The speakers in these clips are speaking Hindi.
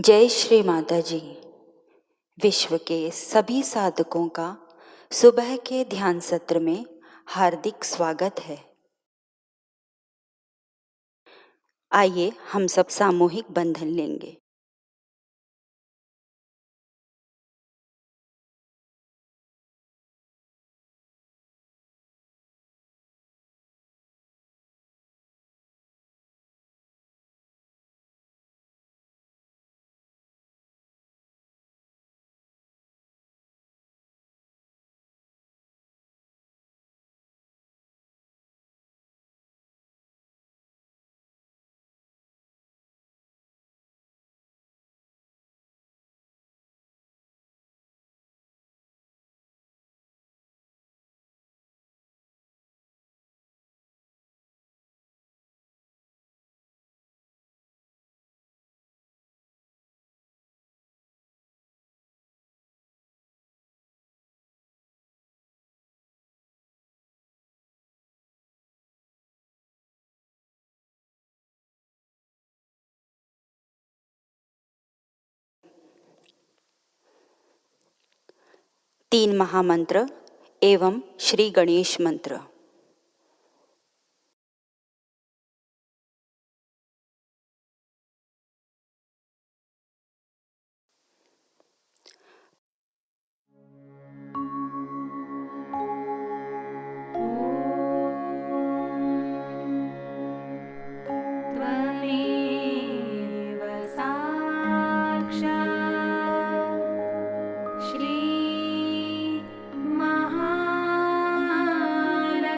जय श्री माता जी। विश्व के सभी साधकों का सुबह के ध्यान सत्र में हार्दिक स्वागत है। आइए हम सब सामूहिक बंधन लेंगे। तीन महामंत्र एवं श्री गणेश मंत्र। त्वमेव साक्षात् श्री महालक्ष्मी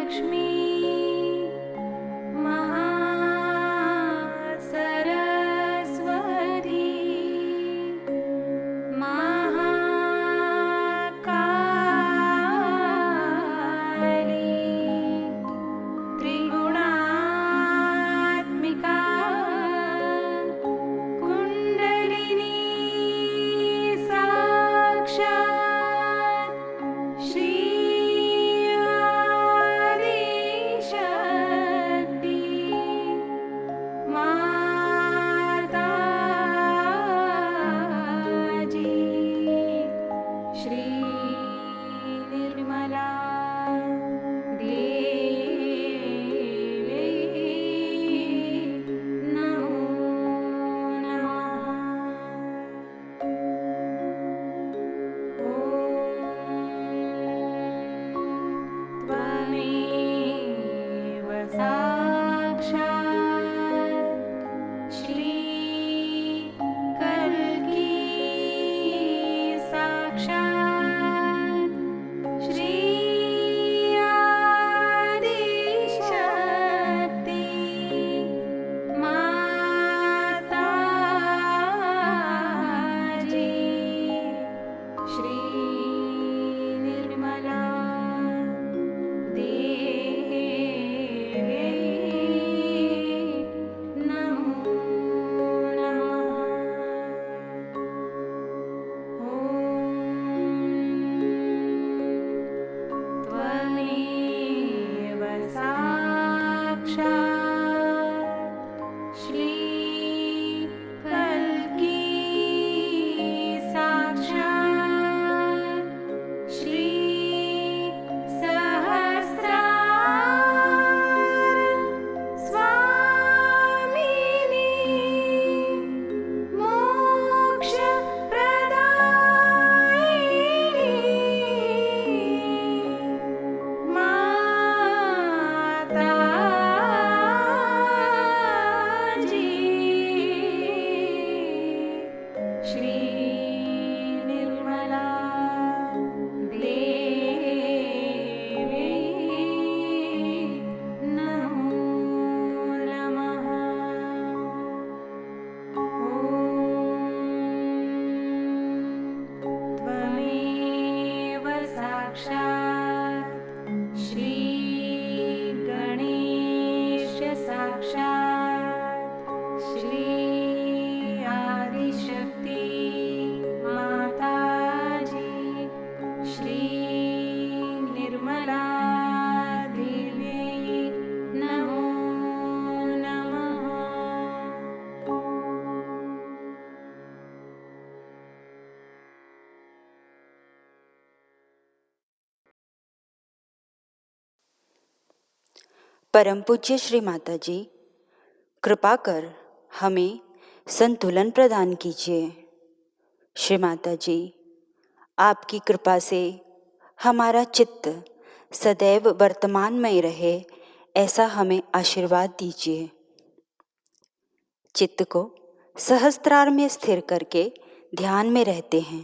परम पूज्य श्री माता जी, कृपा कर हमें संतुलन प्रदान कीजिए। श्री माता जी, आपकी कृपा से हमारा चित्त सदैव वर्तमानमय रहे, ऐसा हमें आशीर्वाद दीजिए। चित्त को सहस्त्रार में स्थिर करके ध्यान में रहते हैं।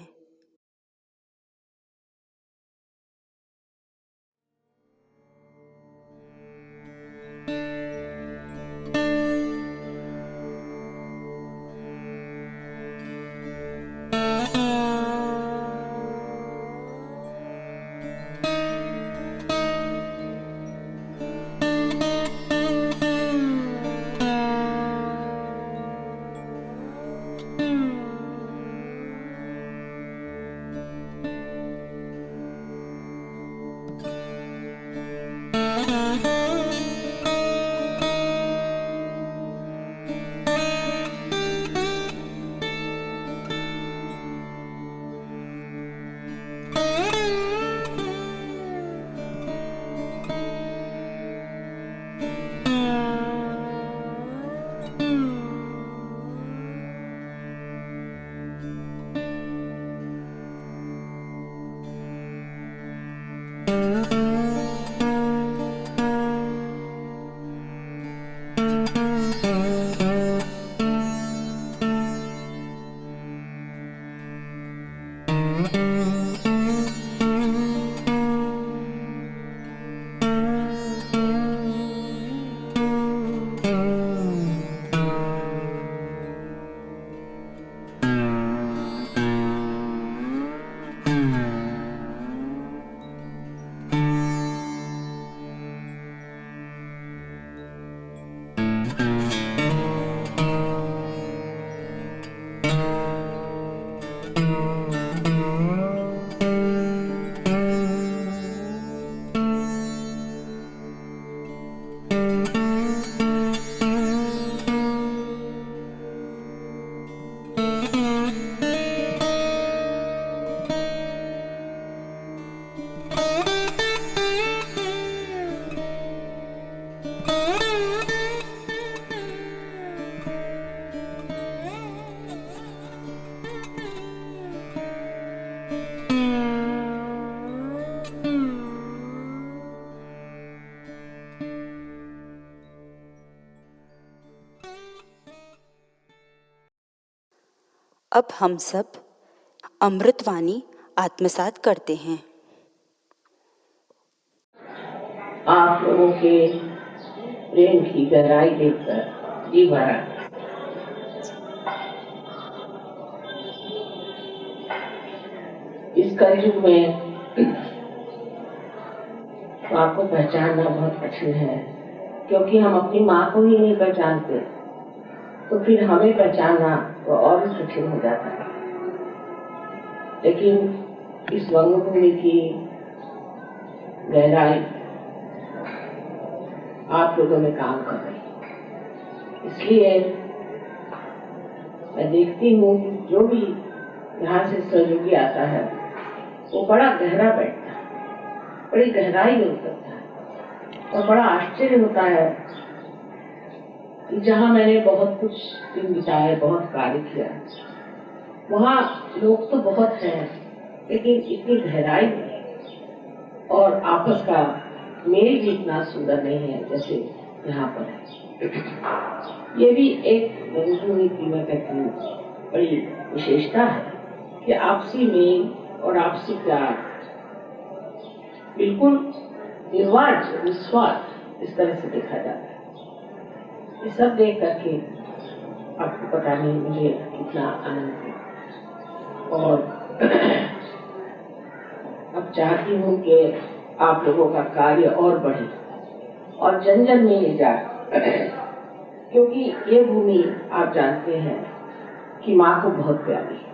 अब हम सब अमृतवाणी आत्मसात करते हैं। आप लोगों के प्रेम की गहराई देखकर जी भरा। इस कलयुग में माँ को पहचानना बहुत कठिन है, क्योंकि हम अपनी माँ को ही नहीं पहचानते, तो फिर हमें पहचानना तो और भी कठिन हो जाता है। लेकिन इस रंगभूमि की गहराई आप लोगों में काम कर रही है। इसलिए मैं देखती हूँ जो भी यहाँ से सहयोगी आता है वो बड़ा गहरा बैठता है, बड़ी गहराई में उतरता है और बड़ा आश्चर्य होता है कि जहाँ मैंने बहुत कुछ दिन बिताए, बहुत कार्य किया, वहाँ लोग तो बहुत हैं, लेकिन इतनी गहराई में और आपस का मेल भी इतना सुंदर नहीं है जैसे यहाँ पर है। ये भी एक रंगभूमि की मैं कहती हूँ बड़ी विशेषता है कि आपसी मेल और आपसी प्यार बिल्कुल निर्वाज निस्वार्थ इस तरह से देखा जाता है। ये सब देख करके आपको पता नहीं मुझे कितना आनंद है। और अब चाहती हूँ कि आप लोगों का कार्य और बढ़े और जन जन में ले जाए, क्योंकि ये भूमि आप जानते हैं कि माँ को बहुत प्यारी है।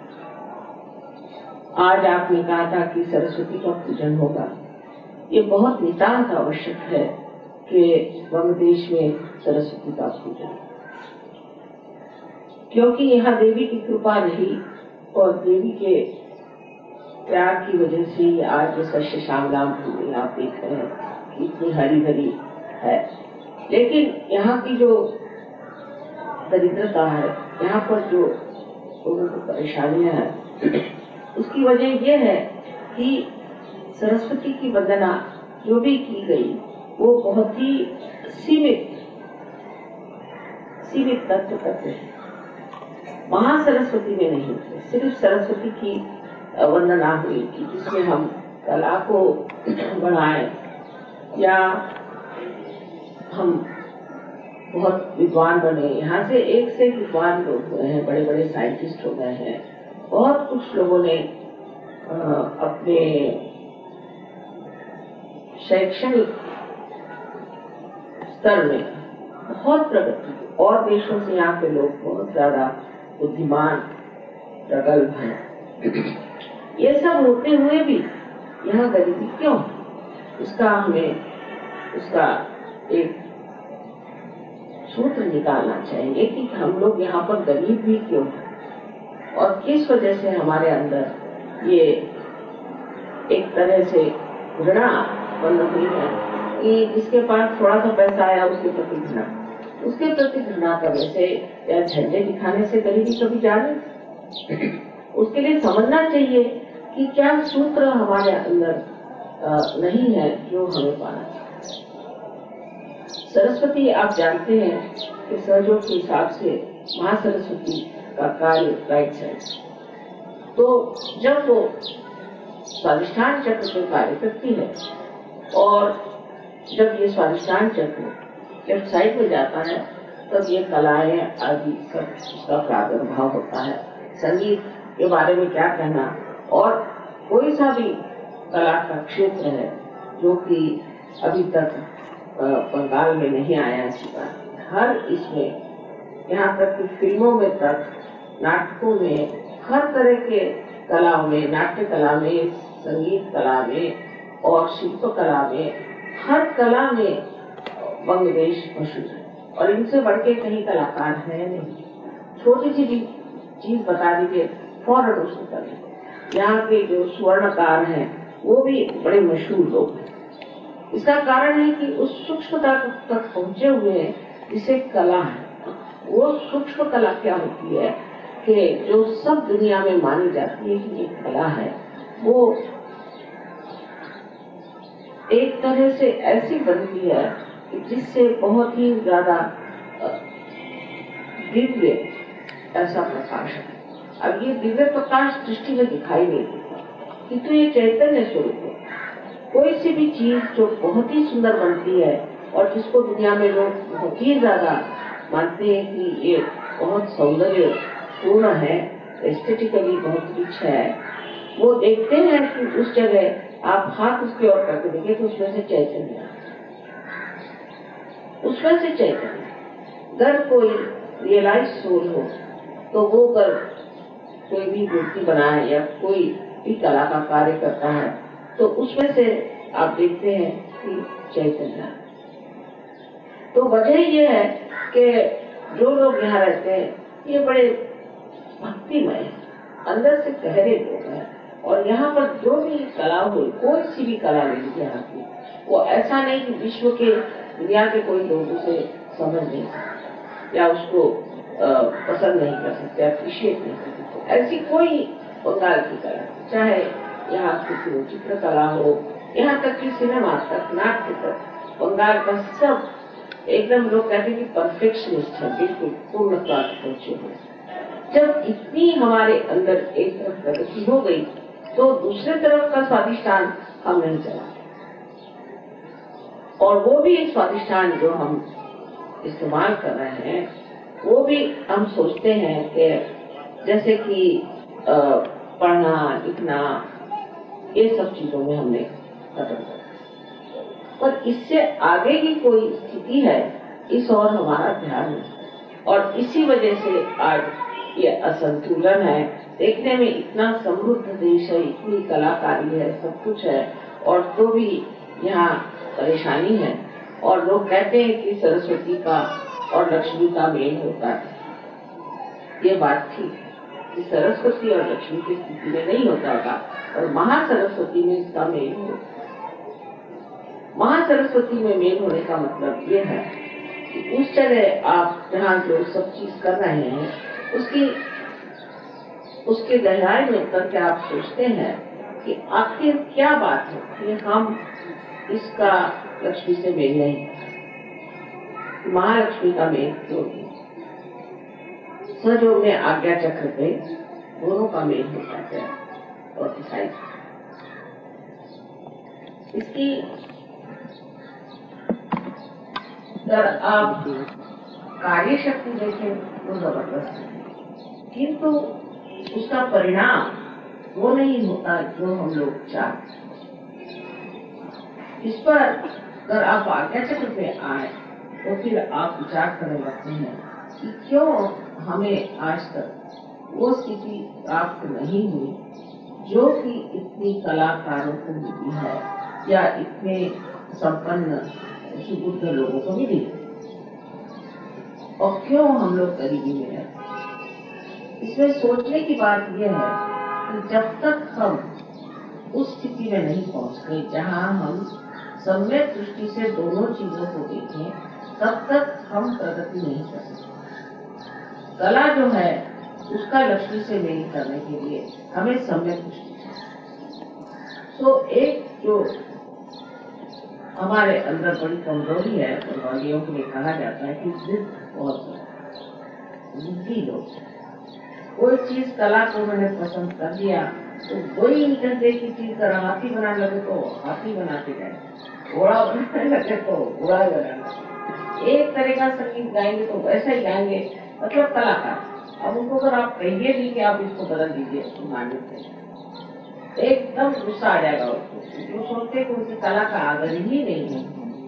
आज आपने कहा था कि सरस्वती का पूजन होगा, ये बहुत नितांत आवश्यक है कि वंग देश में सरस्वती का पूजन, क्योंकि यहाँ देवी की कृपा रही और देवी के प्यार की वजह से आज जो सस्य श्यामलाम भूमि आप देख रहे हैं कि इतनी हरी भरी है। लेकिन यहाँ की जो दरिद्रता है, यहाँ पर जो लोगों को परेशानियां हैं, उसकी वजह यह है कि सरस्वती की वंदना जो भी की गई वो बहुत ही सीमित तत्व करते हैं, महासरस्वती में नहीं होते। सिर्फ सरस्वती की वंदना हुई कि जिसमें हम कला को बढ़ाएं या हम बहुत विद्वान बने। यहाँ से एक से विद्वान लोग हुए हैं, बड़े बड़े साइंटिस्ट हो गए हैं। बहुत कुछ लोगों ने अपने शैक्षणिक स्तर में बहुत प्रगति की और देशों से यहाँ के लोग बहुत ज्यादा बुद्धिमान प्रगल्भ हैं। ये सब होते हुए भी यहाँ गरीबी क्यों? उसका एक सूत्र निकालना चाहिए कि हम लोग यहाँ पर गरीब भी क्यों हैं और किस वजह से हमारे अंदर ये एक तरह से घृणा बन रही है कि जिसके पास थोड़ा सा पैसा आया उसके प्रति घृणा करने से या झंडे दिखाने से गरीबी कभी जाने। उसके लिए समझना चाहिए कि क्या सूत्र हमारे अंदर नहीं है जो हमें पाना चाहिए। सरस्वती आप जानते हैं कि सहयोग के हिसाब से महासरस्वती का कार्य राइट साइड। तो जब वो स्वादिष्ठान चक्र पे कार्य करती है और जब ये स्वादिष्ठान चक्र लेफ्ट साइड में जाता है तब ये कलाएं आदि सब उसका प्रादुर्भाव होता है। संगीत के बारे में क्या कहना, और कोई सा भी कला का क्षेत्र है जो कि अभी तक बंगाल में नहीं आया है। हर इसमें यहाँ तक कि फिल्मों में तक, नाटकों में, हर तरह के कलाओं में, नाट्य कला में, संगीत कला में और शिल्प कला में, हर कला में बांग्लादेश मशहूर है और इनसे बढ़ के कहीं कलाकार है नहीं। छोटी सी भी चीज बता दीजिए फौरन उसको करें। यहाँ के जो स्वर्णकार हैं वो भी बड़े मशहूर लोग हैं। इसका कारण है कि उस सूक्ष्मता तक पहुंचे हुए हैं जिसे कला है। वो सूक्ष्म कला क्या होती है कि जो सब दुनिया में मानी जाती है कि ये कला है, वो एक तरह से ऐसी बनती है जिससे बहुत ही ज्यादा दिव्य ऐसा प्रकाश है। अब ये दिव्य प्रकाश दृष्टि में दिखाई नहीं देता किंतु ये चैतन्य स्वरूप है। कोई सी भी चीज जो बहुत ही सुंदर बनती है और जिसको दुनिया में लोग बहुत ही ज्यादा मानते हैं कि ये बहुत सौंदर्य पूर्ण है, एस्थेटिकली बहुत रिच है, वो देखते हैं कि उस जगह आप हाथ उसकी ओर करके देखें तो उसमें से चैतन्य, उसमें से चैतन्य। अगर कोई रियलाइज सोल हो तो वो अगर कोई भी मूर्ति बनाए या कोई भी कला का कार्य करता है तो उसमें से आप देखते हैं कि चैतन्य। तो वजह ये है कि जो लोग यहाँ रहते हैं ये बड़े भक्तिमय, अंदर से गहरे लोग हैं और यहाँ पर जो भी कला हो, कोई सी भी कला ले लीजिए यहाँ की, वो ऐसा नहीं कि विश्व के दुनिया के कोई लोग उसे समझ नहीं सकते या उसको पसंद नहीं कर सकते, अप्रिशिएट नहीं कर सकते। ऐसी कोई बंगाल की कला, चाहे यहाँ की चित्रकला हो, यहाँ तक कि सिनेमा तक, नाट्य तक, बंगाल का सब एकदम लोग कहते हैं कि परफेक्शनिस्ट है, बिल्कुल पूर्णता पहुंचे हुए। जब इतनी हमारे अंदर एक तरफ प्रगति हो गई तो दूसरे तरफ का स्वादिष्ठान हम नहीं चला, और वो भी स्वादिष्ठान जो हम इस्तेमाल कर रहे हैं वो भी हम सोचते हैं कि जैसे कि पढ़ना लिखना ये सब चीजों में हमने खत्म कर दिया, पर इससे आगे की कोई स्थिति है इस और हमारा ध्यान नहीं, और इसी वजह से आज ये असंतुलन है। देखने में इतना समृद्ध देश है, इतनी कलाकारी है, सब कुछ है, और तो भी यहाँ परेशानी है। और लोग कहते हैं कि सरस्वती का और लक्ष्मी का मेल होता है। ये बात ठीक है कि सरस्वती और लक्ष्मी की स्थिति में नहीं होता था, और महासरस्वती में इसका मेल हो। महासरस्वती में मेल होने का मतलब ये है कि उस जगह आप जहाँ जो सब चीज कर रहे हैं उसके गहराई में उतर के आप सोचते हैं कि आखिर क्या बात है कि हम इसका लक्ष्मी से मेल नहीं, महालक्ष्मी का मेल क्यों नहीं। सहयोग में आज्ञा चक्र पे दोनों का मेल होता है और दिखाई इसकी अगर आप कार्य शक्ति देखें तो जबरदस्त है, किंतु उसका परिणाम वो नहीं होता जो हम लोग चाहते। इस पर अगर आप आज्ञा चक्र पे आए तो फिर आप विचार करने लगते हैं कि क्यों हमें आज तक वो स्थिति प्राप्त नहीं हुई जो कि इतनी कलाकारों को मिली है या इतने संपन्न सुबुद्ध लोगों को मिली, और क्यों हम लोग गरीबी में हैं। इसमें सोचने की बात यह है कि जब तक हम उस स्थिति में नहीं पहुंचते जहां हम सम्यक दृष्टि से दोनों चीजों को देखें, तब तक हम प्रगति नहीं कर सकते। कला जो है उसका लक्ष्मी से मेल करने के लिए हमें सम्यक दृष्टि चाहिए। तो एक जो हमारे अंदर बड़ी कमजोरी है, बंगालियों के लिए कहा जाता है कि जिद बहुत जिद्दी लोग, कोई चीज कला को मैंने पसंद कर दिया तो वही इंटरदे की चीज का हाथी बनाने लगे तो हाथी बनाते गए, घोड़ा बनाने लगे तो घोड़ा बनाने लगे, एक तरह का संगीत गाएंगे तो वैसा ही गाएंगे, मतलब कलाकार। अब उनको अगर आप कहिए भी कि आप इसको बदल दीजिए तो मान लेते हैं, एकदम गुस्सा आ जाएगा उसको, वो सोचते कि उनकी कला का आदर ही नहीं है।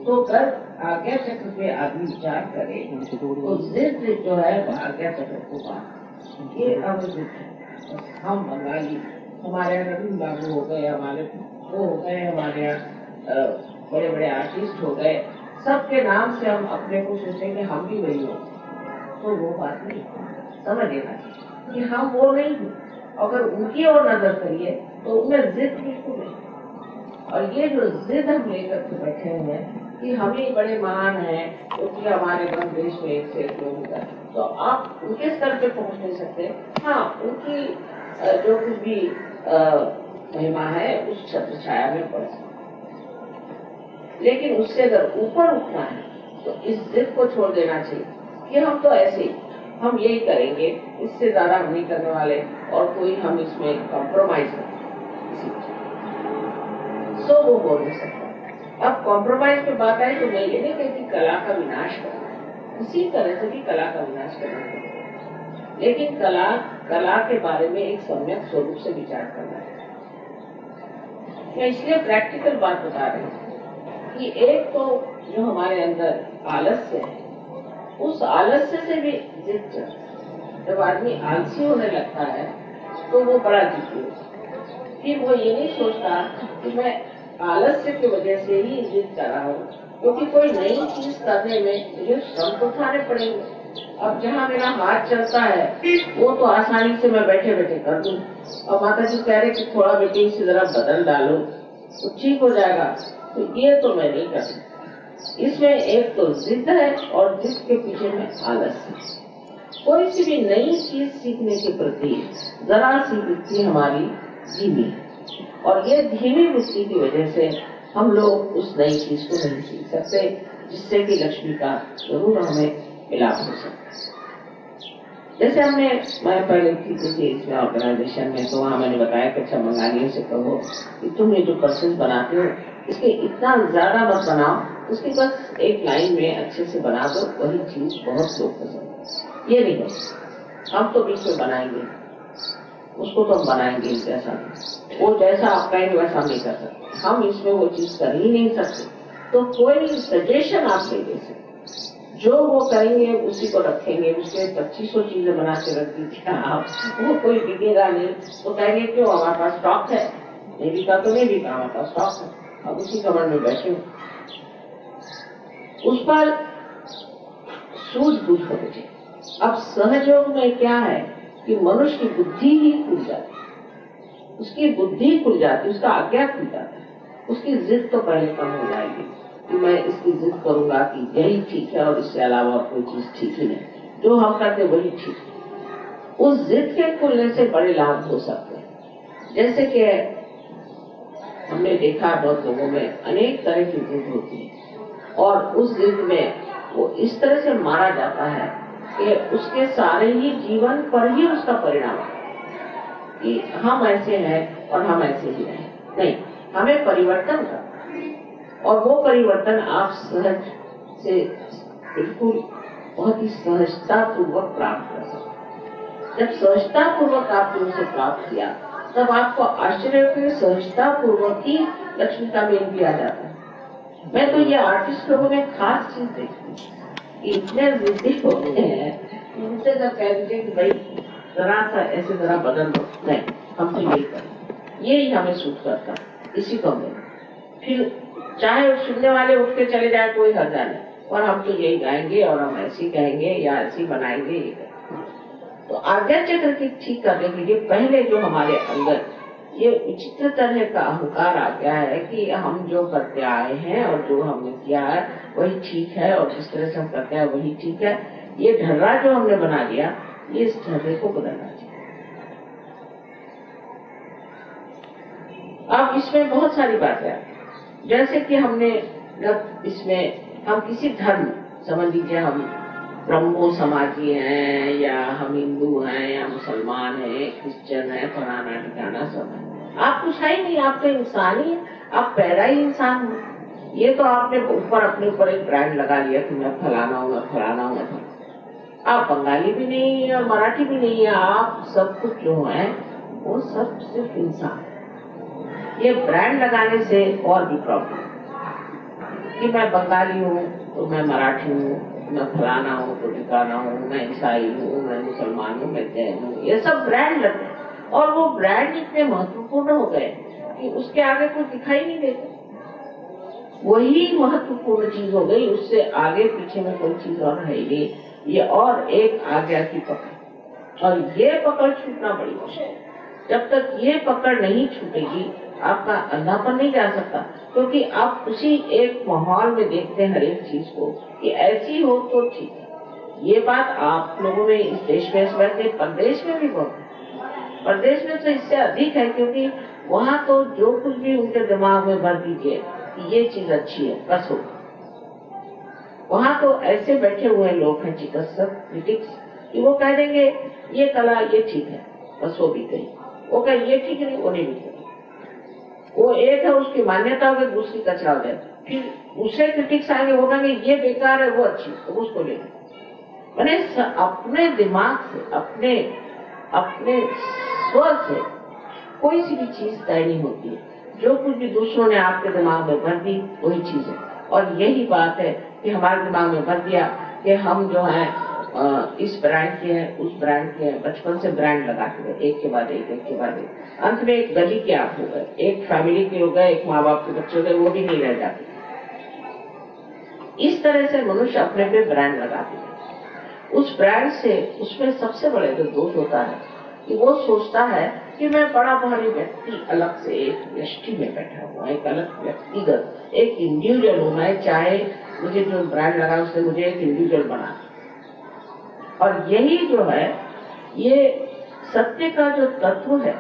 तो अगर आज्ञा चक्र पे आदमी विचार करे तो जिद जो है वो आज्ञा चक्र को बात, ये हम बंगाली हमारे यहाँ रविंद्र बाबू हो गए, हमारे वो हो गए, हमारे यहाँ बड़े बड़े आर्टिस्ट हो गए, सबके नाम से हम अपने को सोचेंगे हम भी वही हो, तो वो बात नहीं समझ लेना कि हम वो नहीं हैं। अगर उनकी ओर नजर करिए तो उनमें जिद बिल्कुल नहीं, और ये जो जिद हम लेकर के बैठे हुए हैं कि हम ही बड़े महान हैं क्योंकि हमारे बंद देश में एक से एक लोग हैं, तो आप उनके स्तर पे पहुंच नहीं सकते। हाँ, उनकी जो कुछ भी महिमा है उस छत्र छाया में पड़ सकते, लेकिन उससे अगर ऊपर उठना है तो इस जिद को छोड़ देना चाहिए कि हम तो ऐसे ही हम यही करेंगे, इससे ज्यादा हम नहीं करने वाले, और कोई हम इसमें कॉम्प्रोमाइज नहीं, सो वो बोल नहीं सकता। अब कॉम्प्रोमाइज पे बात आए तो मैं ये नहीं कहती कला का विनाश करना, इसी तरह से भी कला का विनाश करना, लेकिन कला के बारे में एक सम्यक स्वरूप से विचार करना है। मैं इसलिए प्रैक्टिकल बात बता रही हूँ कि एक तो जो हमारे अंदर आलस्य है, उस आलस्य से भी जिद चलता है। जब आदमी आलसी होने लगता है तो वो बड़ा जिद्दी होता है, फिर वो ये नहीं सोचता कि मैं आलस्य की वजह से ही जिद कर रहा हूँ, क्योंकि कोई नई चीज करने में मुझे श्रम तो उठाने पड़ेंगे। अब जहाँ मेरा हाथ चलता है वो तो आसानी से मैं बैठे बैठे कर दूं, और माता जी कह रहे कि थोड़ा बेटे इसे जरा बदल डालो तो ठीक हो जाएगा, तो ये तो मैं नहीं कर सकती। इसमें एक तो जिद है और जिद के पीछे में आलस है। कोई सी भी नई चीज सीखने के प्रति जरा सी वृत्ति हमारी धीमी है, और ये धीमी वृत्ति की वजह से हम लोग उस नई चीज को नहीं सीख सकते, जिससे कि लक्ष्मी का जरूर हमें मिलाप हो सकता है। जैसे मैं पहले थी किसी इसमें ऑर्गेनाइजेशन में, तो वहाँ मैंने बताया कि अच्छा बंगालियों से कहो कि तुम ये जो पर्सेस बनाते हो इसके इतना ज्यादा मत बनाओ, उसकी बस एक लाइन में अच्छे से बना दो, वही चीज बहुत लोग पसंद। ये नहीं है हम तो बीच में बनाएंगे, उसको तो हम बनाएंगे जैसा, वो जैसा आप कहेंगे वैसा हम नहीं कर सकते, हम इसमें वो चीज कर ही नहीं सकते। तो कोई सजेशन आप नहीं दे सकते, जो वो करेंगे उसी को रखेंगे, उसके 2500 चीजें बना के रख दीजिए आप, वो कोई बिकेगा नहीं, तो कहेंगे क्यों हमारे पास स्टॉक है, नहीं बिका तो नहीं बिका, हमारे पास स्टॉक है, अब उसी कमर में बैठे हो। उस पर सूझबूझ होनी चाहिए। अब सहयोग में क्या है कि मनुष्य की बुद्धि ही खुल जाती, उसकी बुद्धि खुल जाती, उसका आज्ञा खुल जाता है, उसकी जिद तो पहले कम हो जाएगी, कि मैं इसकी जिद करूंगा कि यही ठीक है और इससे अलावा कोई चीज ठीक ही नहीं, जो हम करते वही ठीक है। उस जिद के खुलने से बड़े लाभ हो सकते हैं। जैसे कि हमने देखा बहुत लोगों में अनेक तरह की जिद होती है और उस जिद में वो इस तरह से मारा जाता है कि उसके सारे ही जीवन पर ही उसका परिणाम है कि हम ऐसे हैं और हम ऐसे ही रहें। नहीं, हमें परिवर्तन करना है और वो परिवर्तन आप सहज से बिल्कुल बहुत ही सहजता पूर्वक प्राप्त कर सकते। जब सहजता पूर्वक आपने उसे प्राप्त किया तब आपको आश्चर्य के सहजता पूर्वक ही लक्ष्मी का मेल भी आ जाता है। मैं तो ये आर्टिस्ट लोगों में खास चीज देखती कि इतने जिद्दी होते हैं, उनसे जब कह दीजिए कि भाई जरा सा ऐसे जरा बदल दो, नहीं हम तो यही करें, यही हमें सूट करता है, इसी को हमें। फिर चाहे सुनने वाले उठ के चले जाए कोई हर्जा नहीं, और हम तो यही गाएंगे और हम ऐसी कहेंगे या ऐसी बनाएंगे। तो आज्ञा चक्र की ठीक करने के लिए पहले जो हमारे अंदर ये विचित्र तरह का अहंकार आ गया है कि हम जो करते आए हैं और जो हमने किया है वही ठीक है और जिस तरह से हम करते हैं वही ठीक है, ये ढर्रा जो हमने बना लिया, ये इस ढर्रे को बदलना चाहिए। अब इसमें बहुत सारी बातें हैं, जैसे कि हमने जब इसमें हम किसी धर्म, समझ लीजिए हम ब्रह्मो समाजी हैं या हम हिंदू हैं या मुसलमान हैं, क्रिश्चियन है, फलाना ठिकाना सब है, आप कुछ है ही नहीं, आप तो इंसान ही है, आप पैदा ही इंसान हो। ये तो आपने ऊपर अपने ऊपर एक ब्रांड लगा लिया कि मैं फलाना हूँ, मैं फलाना हूँ, मैं फलाना। आप बंगाली भी नहीं है और मराठी भी नहीं है, आप सब कुछ जो है वो सब सिर्फ इंसान। ये ब्रांड लगाने से और भी प्रॉब्लम कि मैं बंगाली हूँ तो मैं मराठी हूँ, मैं फलाना हूँ तो ठिकाना हूँ, मैं ईसाई हूँ, मैं मुसलमान हूँ, मैं जैन हूँ, ये सब ब्रांड लगते हैं और वो ब्रांड इतने महत्वपूर्ण हो गए कि उसके आगे कुछ दिखाई नहीं देता। वही महत्वपूर्ण चीज हो गई, उससे आगे पीछे में कोई चीज और है ही नहीं। ये और एक आज्ञा की पकड़, और ये पकड़ छूटना बड़ी मुश्किल है। जब तक ये पकड़ नहीं छूटेगी आपका अंधापन नहीं जा सकता, क्योंकि आप उसी एक माहौल में देखते हैं हर एक चीज को कि ऐसी हो तो ठीक है। ये बात आप लोगों में इस देश में समझते, परदेश में भी बहुत है। परदेश में तो इससे अधिक है, क्योंकि वहाँ तो जो कुछ भी उनके दिमाग में भर दीजिए कि ये चीज अच्छी है बस हो। वहाँ तो ऐसे बैठे हुए लोग हैं चिकित्सक, क्रिटिक्स, कि वो कह देंगे ये कला ये ठीक है बस वो भी गई, वो कहे ये ठीक नहीं वो नहीं भी। वो एक है उसकी मान्यता हो गई, दूसरी कचरा हो जाए, फिर दूसरे क्रिटिक्स आएंगे वो कहेंगे ये बेकार है वो अच्छी, तो उसको ले। मैंने अपने दिमाग से, अपने अपने स्व से कोई सी भी चीज तय नहीं होती है। जो कुछ भी दूसरों ने आपके दिमाग में भर दी वही चीज है। और यही बात है कि हमारे दिमाग में भर दिया कि हम जो है इस ब्रांड के हैं, उस ब्रांड के हैं, बचपन से ब्रांड लगाते गए एक के बाद एक, एक के बाद एक, अंत में एक गली के आप हो गए, एक फैमिली के हो गए, एक माँ बाप के बच्चे हो गए, वो भी नहीं रह जाते। इस तरह से मनुष्य अपने पे ब्रांड लगाते हैं। उस ब्रांड से उसमें सबसे बड़ा जो दोष होता है कि वो सोचता है कि मैं बड़ा भारी व्यक्ति अलग से एक व्यष्टि में बैठा हुआ, एक अलग व्यक्तिगत, एक इंडिविजुअल हूँ, मैं चाहे मुझे जो ब्रांड लगा उससे मुझे एक इंडिविजुअल बना। और यही जो है ये सत्य का जो तत्व है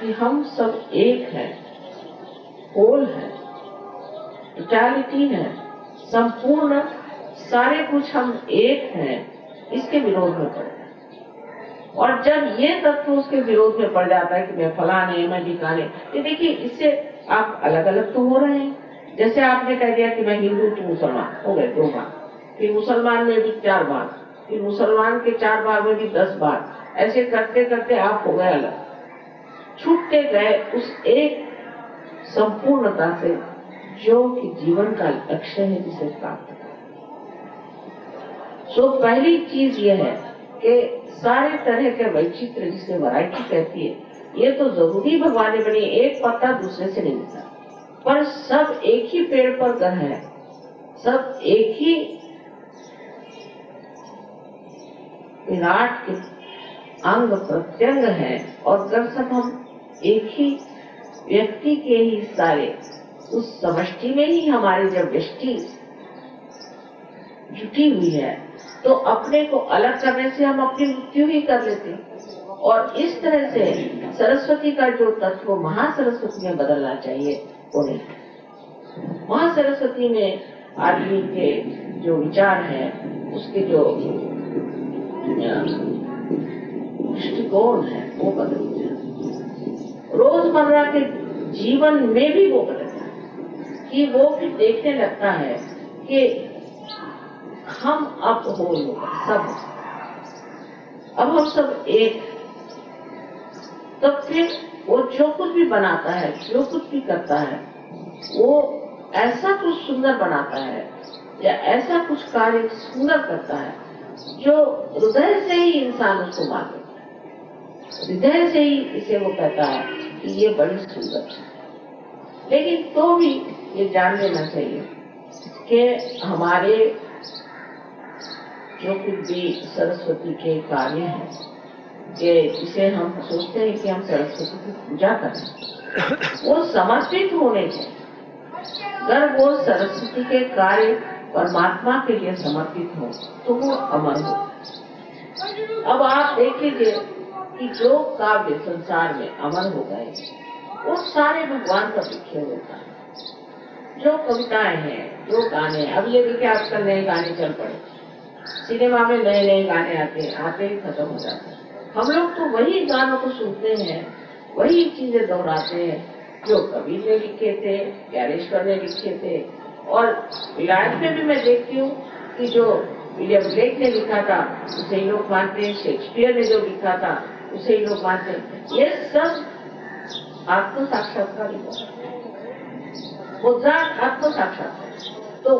कि हम सब एक हैं, होल है, टोटलिटी है, संपूर्ण सारे कुछ हम एक हैं, इसके विरोध में पड़े। और जब ये तत्व उसके विरोध में पड़ जाता है कि मैं फलाने मैं ठिकाने, ये देखिए इससे आप अलग अलग तो हो रहे हैं। जैसे आपने कह दिया कि मैं हिंदू तो मुसलमान हो गए 2 बार, फिर मुसलमान में भी 4 बार, फिर मुसलमान के 4 बार में भी 10 बार, ऐसे करते करते आप हो गए अलग, छूटते गए उस एक संपूर्णता से जो कि जीवन का लक्ष्य है जिसे प्राप्त करना। सो पहली चीज यह है कि सारे तरह के वैचित्र जिसे वैरायटी कहती है, ये तो जरूरी भगवान ने बनी, एक पत्ता दूसरे से नहीं मिलता, पर सब एक ही पेड़ पर घर है, सब एक ही विराट के अंग प्रत्यंग है, और जब सब हम एक ही व्यक्ति के ही सारे उस समष्टि में ही हमारी जब व्यष्टि जुटी हुई है तो अपने को अलग करने से हम अपनी मृत्यु ही कर लेते हैं। और इस तरह से सरस्वती का जो तत्व महासरस्वती में बदलना चाहिए वो नहीं। महासरस्वती में आदमी के जो विचार है, उसके जो दृष्टिकोण है वो बदल जाए। रोजमर्रा के जीवन में भी वो बदल जाए कि वो फिर देखने लगता है कि हम अब हो लोग सब, अब हम सब एक। तब फिर वो जो कुछ भी बनाता है, जो कुछ भी करता है, वो ऐसा कुछ सुंदर बनाता है या ऐसा कुछ कार्य सुंदर करता है जो हृदय से ही इंसान उसको मान लेता है। हृदय से ही इसे वो कहता है कि ये बड़ी सुंदर है। लेकिन तो भी ये जान लेना चाहिए कि हमारे जो कुछ भी सरस्वती के कार्य हैं, कि जिसे हम सोचते हैं कि हम सरस्वती की पूजा करें, वो समर्पित होने के, अगर वो सरस्वती के कार्य परमात्मा के लिए समर्पित हो तो वो अमर हो। अब आप देख लीजिए कि जो काव्य संसार में अमर हो गए वो सारे भगवान का लिखे होता है। जो कविताएं हैं, जो गाने, अब ये देखिए आजकल नए गाने चल पड़े, सिनेमा में नए नए गाने आते ही खत्म हो जाते हैं। हम लोग तो वही गानों को सुनते हैं, वही चीजें दोहराते हैं जो कबीर ने लिखे थे, ज्ञानेश्वर ने लिखे थे। और विलायत में भी मैं देखती हूँ कि जो विलियम ब्लेक ने लिखा था उसे ही लोग मानते हैं, शेक्सपियर ने जो लिखा था उसे ही लोग मानते हैं। ये सब आत्म साक्षात्कार आत्म साक्षात्कार। तो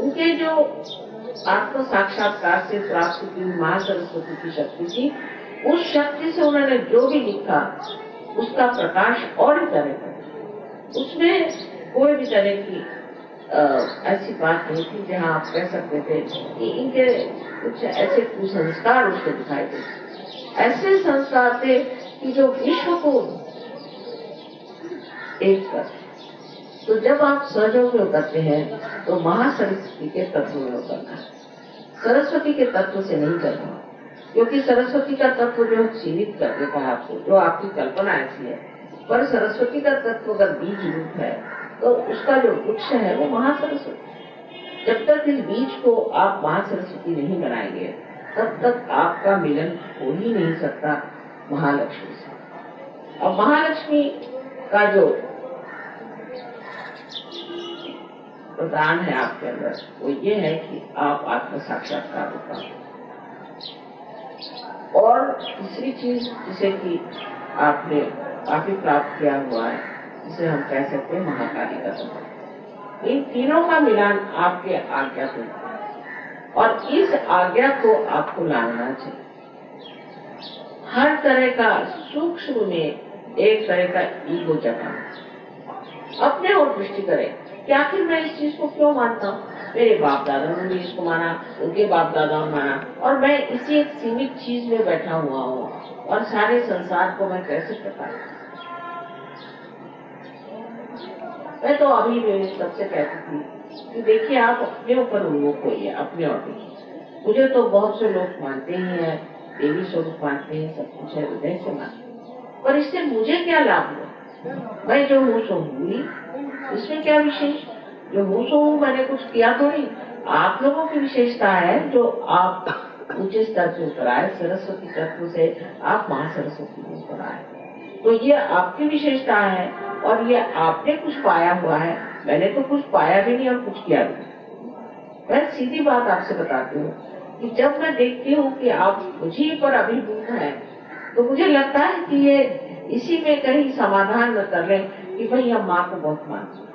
उनके जो आत्म साक्षात्कार से प्राप्त की माँ सरस्वती की शक्ति थी, उस शक्ति से उन्होंने जो भी लिखा उसका प्रकाश और ही तरह का, उसमें कोई भी तरह की ऐसी बात नहीं थी जहाँ आप कह सकते थे कि इनके कुछ ऐसे कुसंस्कार उसको दिखाई देते। ऐसे संस्कार थे कि जो विश्व को एक कर। तो जब आप सहयोग में उतरते हैं तो महासरस्वती के तत्व में उतरना है, सरस्वती के तत्व से नहीं करना, क्योंकि सरस्वती का तत्व जो सीमित कर देता है आपको, जो आपकी कल्पना ऐसी है। पर सरस्वती का तत्व अगर बीज रूप है तो उसका जो वृक्ष है वो महासरस्वती। जब तक इस बीज को आप महासरस्वती नहीं बनाएंगे तब तक आपका मिलन हो ही नहीं सकता महालक्ष्मी से। और महालक्ष्मी का जो प्रदान है आपके अंदर वो ये है कि आप आत्म साक्षात्कार होता है। और तीसरी चीज जिसे कि आपने काफी प्राप्त किया हुआ है, जिसे हम कह सकते हैं महाकाली का तत्व। इन तीनों का मिलान आपके आज्ञा को, और इस आज्ञा को आपको लाना चाहिए। हर तरह का सूक्ष्म में एक तरह का ईगो जगाना, अपने और दृष्टि करें कि आखिर मैं इस चीज को क्यों मानता हूँ। मेरे बाप दादा ने भी इसको माना, उनके बाप दादाओं ने माना, और मैं इसी एक सीमित चीज में बैठा हुआ हूँ और सारे संसार को मैं कैसे पता। मैं तो अभी भी सबसे कहती थी कि देखिए आप अपने ऊपर उन्मुख होइए, अपने और देखिए। मुझे तो बहुत से लोग मानते ही हैं, देवी स्वरूप मानते हैं, सब कुछ है, हृदय से मानते हैं, पर इससे मुझे क्या लाभ हुआ। मैं जो हूँ सो हूँ ही, इसमें क्या विशेष। जो हूँ सो हूँ, मैंने कुछ किया तो नहीं। आप लोगों की विशेषता है जो आप ऊंचे स्तर से ऊपर आए, सरस्वती तत्व से आप महासरस्वती में ऊपर आए, तो ये आपकी विशेषता है और ये आपने कुछ पाया हुआ है। मैंने तो कुछ पाया भी नहीं और कुछ किया भी नहीं। मैं सीधी बात आपसे बताती हूँ कि जब मैं देखती हूँ कि आप मुझे पर अभिभूत हैं तो मुझे लगता है कि ये इसी में कहीं समाधान न कर लें कि भाई हम माँ को बहुत मानते हैं।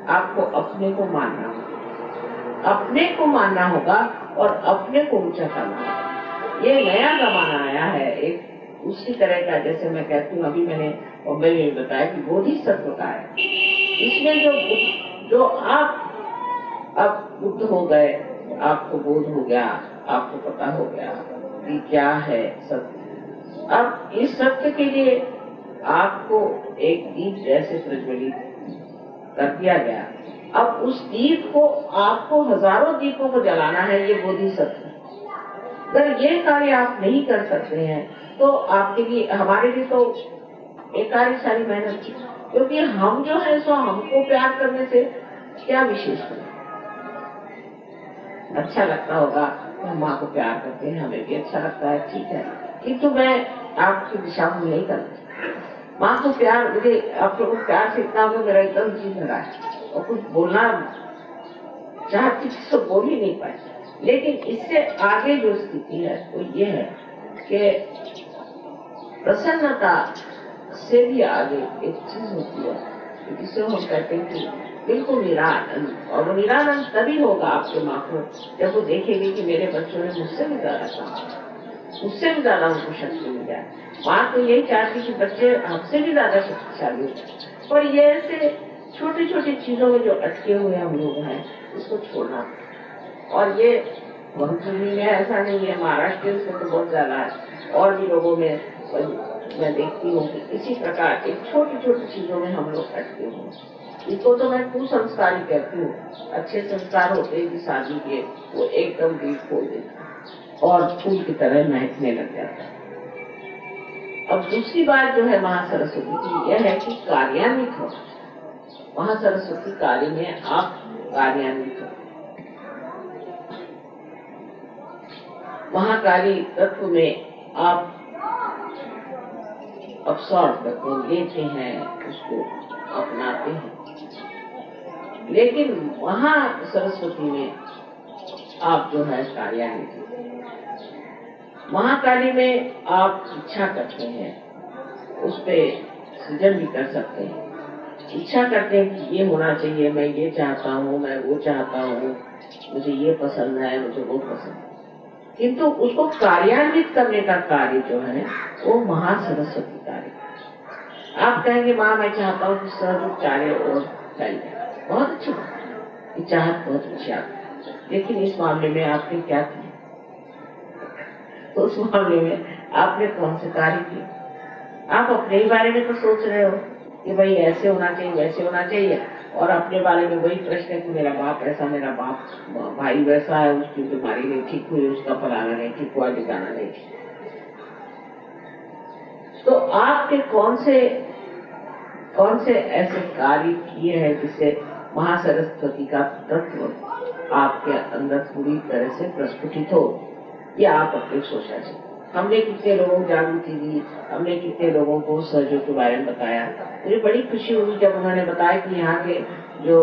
आपको अपने को मानना होगा, अपने को मानना होगा और अपने को ऊंचा करना होगा। ये नया जमाना आया है एक उसी तरह का, जैसे मैं कहती हूँ, अभी मैंने बॉम्बे में बताया कि बोधिसत्व का है। इसमें जो आप अब बुद्ध हो गए, आपको बोध हो गया, आपको पता हो गया कि क्या है सत्य। अब इस सत्य के लिए आपको एक दीप जैसे प्रज्वलित कर दिया गया। अब उस दीप को आपको हजारों दीपों को जलाना है, ये बोधिसत्व। अगर ये कार्य आप नहीं कर सकते हैं तो आपके लिए, हमारे लिए तो बेकार ही सारी मेहनत थी, क्योंकि हम जो है सो हमको प्यार करने से क्या विशेष है। अच्छा लगता होगा, हम माँ को प्यार करते हैं, हमें भी अच्छा लगता है, ठीक है, किंतु मैं आपकी दिशा में नहीं करती। माँ को प्यार, मुझे आप लोगों को प्यार से इतना होगा, मेरा एकदम जी भरा है और कुछ बोलना चाहती तो बोल ही नहीं पाए। लेकिन इससे आगे जो स्थिति है वो ये है कि प्रसन्नता से भी आगे एक चीज होती है जिसे हम कहते हैं कि बिल्कुल निरानंद। और वो निरानंद तभी होगा आपके माँ को जब वो देखेगी कि मेरे बच्चों ने मुझसे भी ज्यादा काम, मुझसे भी ज्यादा उनको शक्ति मिल जाए। माँ तो यही चाहती कि बच्चे हमसे भी ज्यादा शक्तिशाली हो। पर ये ऐसे छोटी छोटी चीजों में जो अटके हुए हम लोग हैं, इसको छोड़ना। और ये भंगचूनी में ऐसा नहीं है, महाराष्ट्र में तो बहुत ज्यादा है, और भी लोगों में मैं देखती हूँ कि इसी प्रकार एक छोटी छोटी चीजों में हम लोग अटके हुए। इसको तो मैं कुसंस्कार ही कहती हूँ। अच्छे संस्कार होते हैं कि शादी के, वो एकदम बीज खोल देता और फूल की तरह महकने लग जाता है। अब दूसरी बात जो है महासरस्वती की, यह है कि कार्यान्वित हो। महासरस्वती कार्य में आप कार्यान्वित हो। महाकाली तत्व में आप अब्सॉर्ब करते हैं, लेते हैं, उसको अपनाते हैं। लेकिन वहाँ सरस्वती में आप जो है कार्यान्वित। महाकाली में आप इच्छा करते हैं, उस पे सृजन भी कर सकते हैं। इच्छा करते हैं कि ये होना चाहिए, मैं ये चाहता हूँ, मैं वो चाहता हूँ, मुझे ये पसंद है, मुझे वो पसंद है। किंतु उसको कार्यान्वित करने का कार्य जो है वो महासरस्वती कार्य। आप कहेंगे माँ मैं चाहता हूँ कि सहज कार्य और फैल जाए, बहुत अच्छी बात, ये चाहत बहुत अच्छी आपकी। लेकिन इस मामले में आपने क्या किया? तो उस मामले में आपने कौन से कार्य किए? आप अपने ही बारे में तो सोच रहे हो कि भाई ऐसे होना चाहिए, वैसे होना चाहिए, और अपने बारे में वही प्रश्न है कि मेरा बाप ऐसा, मेरा बाप भाई वैसा है, उसकी बीमारी नहीं ठीक हुई, उसका फलाना नहीं ठीक हुआ, ठिकाना नहीं ठीक। तो आपके कौन से ऐसे कार्य किए हैं जिससे महासरस्वती का तत्व आपके अंदर पूरी तरह से प्रस्फुटित हो? ये आप अपने सोचना चाहिए। हमने कितने लोगों को जागृति दी, हमने कितने लोगों को सहजों के बारे में बताया। मुझे बड़ी खुशी हुई जब उन्होंने बताया कि यहाँ के जो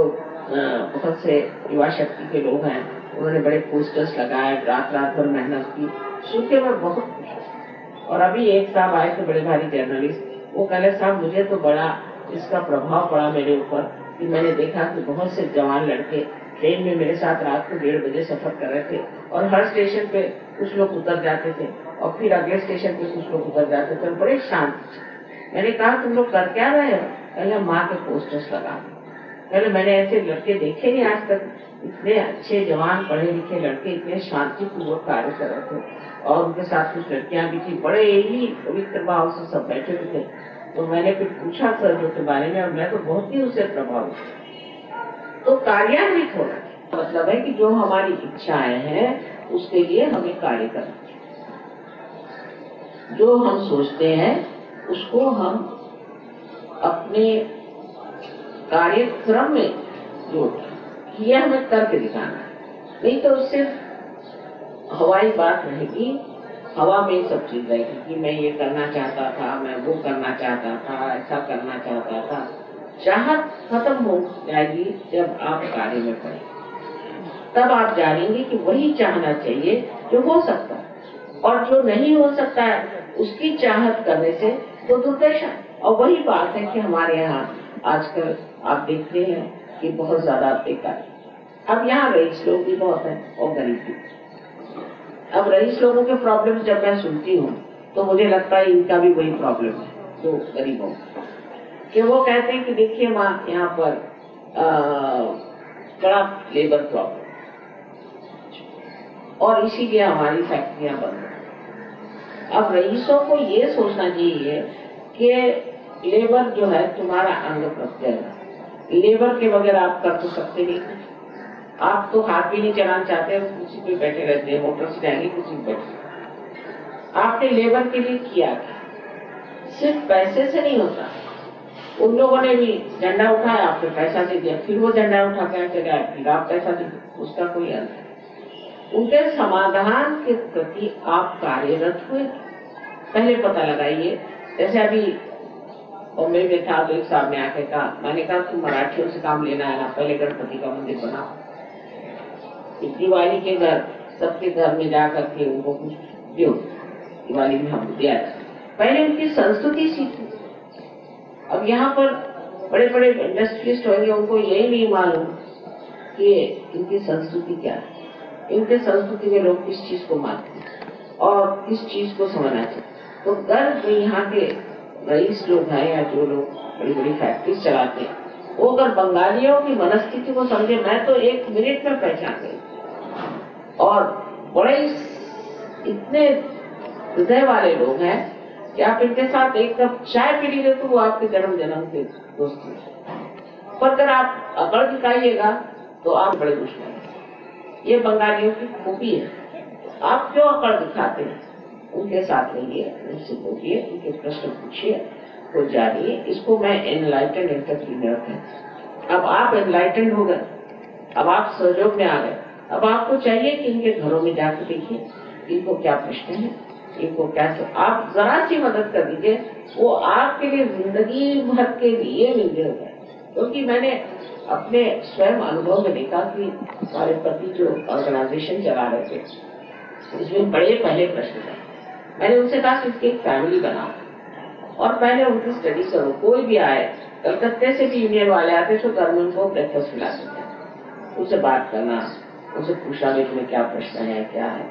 बहुत से युवा शक्ति के लोग हैं, उन्होंने बड़े पोस्टर्स लगाए, रात भर मेहनत की। सुन के मैं बहुत खुश हुई। और अभी एक साहब आए थे, बड़े भारी जर्नलिस्ट, वो कहले साहब मुझे तो बड़ा इसका प्रभाव पड़ा मेरे ऊपर कि मैंने देखा कि बहुत से जवान लड़के ट्रेन में मेरे साथ रात को 1:30 बजे सफर कर रहे थे, और हर स्टेशन पे कुछ लोग उतर जाते थे और फिर अगले स्टेशन पे कुछ लोग उतर जाते थे, बड़े शांत थे। मैंने कहा तुम लोग कर क्या रहे हो? पहले माँ के पोस्टर्स लगा। पहले मैंने ऐसे लड़के देखे नहीं आज तक, इतने अच्छे जवान पढ़े लिखे लड़के इतने शांतिपूर्वक कार्य कर रहे थे, और उनके साथ कुछ लड़कियां भी थी, बड़े ही पवित्र भाव से सब बैठे हुए थे। तो मैंने फिर पूछा सरजों के बारे में, और मैं तो बहुत ही उससे प्रभावित। तो कार्यान्वित होना मतलब है कि जो हमारी इच्छाएं हैं उसके लिए हमें कार्य करना। जो हम सोचते हैं उसको हम अपने कार्यक्रम में जोड़, ये हमें करके दिखाना है। नहीं तो सिर्फ हवाई बात रहेगी, हवा में सब चीज रहेगी कि मैं ये करना चाहता था, मैं वो करना चाहता था, ऐसा करना चाहता था। चाहत खत्म हो जाएगी जब आप कार्य में पड़े, तब आप जानेंगे कि वही चाहना चाहिए जो हो सकता है, और जो नहीं हो सकता है उसकी चाहत करने से तो दुर्दशा। और वही बात है कि हमारे यहाँ आजकल आप देखते हैं कि बहुत ज्यादा बेकार। अब यहाँ रईस लोग भी बहुत हैं और गरीब भी। अब रईस लोगों के प्रॉब्लम जब मैं सुनती हूँ तो मुझे लगता है इनका भी वही प्रॉब्लम है जो गरीबों कि वो कहते हैं कि देखिए माँ यहाँ पर बड़ा लेबर प्रॉब्लम, और इसीलिए हमारी फैक्ट्रियां बंद हैं। अब रईसों को ये सोचना चाहिए कि लेबर जो है तुम्हारा अंग प्रत्यंग है, लेबर के बगैर आप कर तो सकते नहीं। आप तो हाथ भी नहीं चलाना चाहते, कुर्सी पे बैठे रहते हैं, मोटर से जाएंगे कुर्सी पे बैठे। आपने लेबर के लिए किया क्या? सिर्फ पैसे से नहीं होता। उन लोगों ने भी झंडा उठाया, आपने पैसा दे दिया, फिर वो झंडा उठा के चले आए, फिर आप पैसा दे दिया, उसका कोई अंत नहीं। उनके समाधान के प्रति आप कार्यरत हुए, पहले पता लगाइए। जैसे अभी बॉम्बे में था तो एक साहब ने आके कहा, मैंने कहा तुम मराठियों से काम लेना है ना, पहले गणपति का मंदिर बनाओ। दिवाली के घर, सबके घर में जाकर के उनको कुछ दो, दिवाली में हम दिया, पहले उनकी संस्कृति सीखी। अब यहाँ पर बड़े बड़े इंडस्ट्रियलिस्ट होंगे, उनको यही नहीं मालूम कि इनकी संस्कृति क्या है, इनके संस्कृति में लोग किस चीज को मानते हैं और किस चीज को समझना चाहिए। तो गर्व जो यहाँ के रईस लोग हैं या जो लोग बड़ी बड़ी फैक्ट्रीज चलाते हैं, वो अगर बंगालियों की मनस्थिति को समझे, मैं तो 1 मिनट में पहचान गई। और बड़े इतने हृदय वाले लोग हैं कि आप इनके साथ एक कप चाय पी लीजिए तो वो आपके जन्म जन्म के दोस्त हैं। पर अगर आप अकड़ दिखाइएगा तो आप बड़े दुश्मन हैं। ये बंगालियों की खूबी है। आप क्यों अकड़ दिखाते हैं? उनके साथ रहिए, उनसे बोलिए, उनके प्रश्न पूछिए, तो जानिए। इसको मैं एनलाइटेंड एंटरप्रीनियर कहती हूँ। अब आप एनलाइटेंड हो गए, अब आप सहयोग में आ गए। अब आपको चाहिए कि इनके घरों में जाकर देखिए इनको क्या प्रश्न है, इनको क्या आप जरा सी मदद कर दीजिए, वो आपके लिए जिंदगी भर के लिए मिलने हो गए। क्योंकि मैंने अपने स्वयं अनुभव में देखा कि हमारे पति जो ऑर्गेनाइजेशन चला रहे थे, इसमें बड़े पहले प्रश्न थे। मैंने उनसे कहा कि इसकी एक फैमिली बनाओ और पहले उनकी स्टडी करो। कोई भी आए, कलकत्ते से भी यूनियन वाले आते तो घर में उनको ब्रेकफास्ट खिलाते थे, उनसे बात करना, उनसे पूछना भी तुम्हें क्या प्रश्न है, क्या है,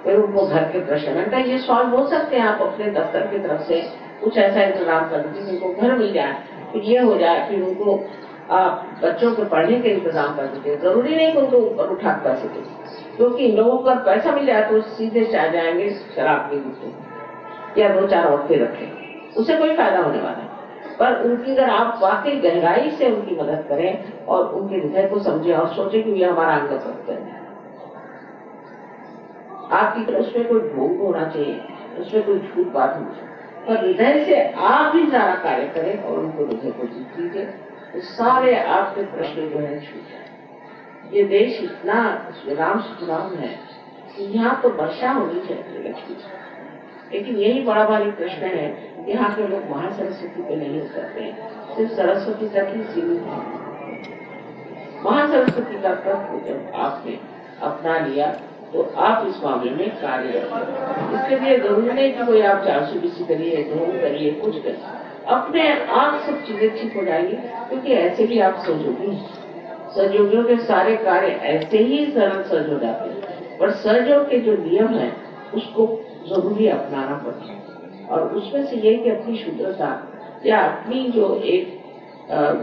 फिर उनको घर के प्रश्न घंटा ये सॉल्व हो सकते हैं। आप अपने दफ्तर की तरफ से कुछ ऐसा इंतजाम कर दीजिए कि उनको घर मिल जाए, फिर ये हो जाए, फिर उनको आप बच्चों के पढ़ने के इंतजाम कर दीजिए। जरूरी नहीं कि उनको ऊपर उठा कर सके, क्योंकि इन लोगों का पैसा मिल जाए तो सीधे चाह जाएंगे शराब पी के या 2-4 औरतें रखें, उससे कोई फायदा होने वाला है। पर उनकी अगर आप वाकई गहराई से उनकी मदद करें और उनके हृदय को समझे और सोचे कि ये हमारा अंग सत्य है, आपकी उसमें कोई भोग होना चाहिए, उसमें कोई झूठ बात होनी चाहिए, पर हृदय से आप ही सारा कार्य करें और उनको हृदय को जीत लीजिए, तो सारे आपके प्रश्न जो है छूट जाए। ये देश इतना राम सुराम है कि यहाँ तो वर्षा होनी चाहिए लक्ष्मी, लेकिन यही बड़ा भारी प्रश्न है। यहाँ के लोग महासरस्वती पे नहीं उतरते हैं, सिर्फ सरस्वती तक ही सीमित है। महासरस्वती का तत्व जब आपने अपना लिया तो आप इस मामले में कार्य करें। इसके लिए जरूरी नहीं कि कोई आप 420 करिए, ध्यान करिए, कुछ करिए, अपने आप सब चीजें ठीक हो जाएंगी, क्योंकि ऐसे भी आप सहयोगी हैं। सहयोगियों के सारे कार्य ऐसे ही सरल सहज हो जाते हैं, पर सहयोग के जो नियम है उसको जरूरी अपनाना पड़ता है। और उसमें से ये कि अपनी शुद्धता या अपनी जो एक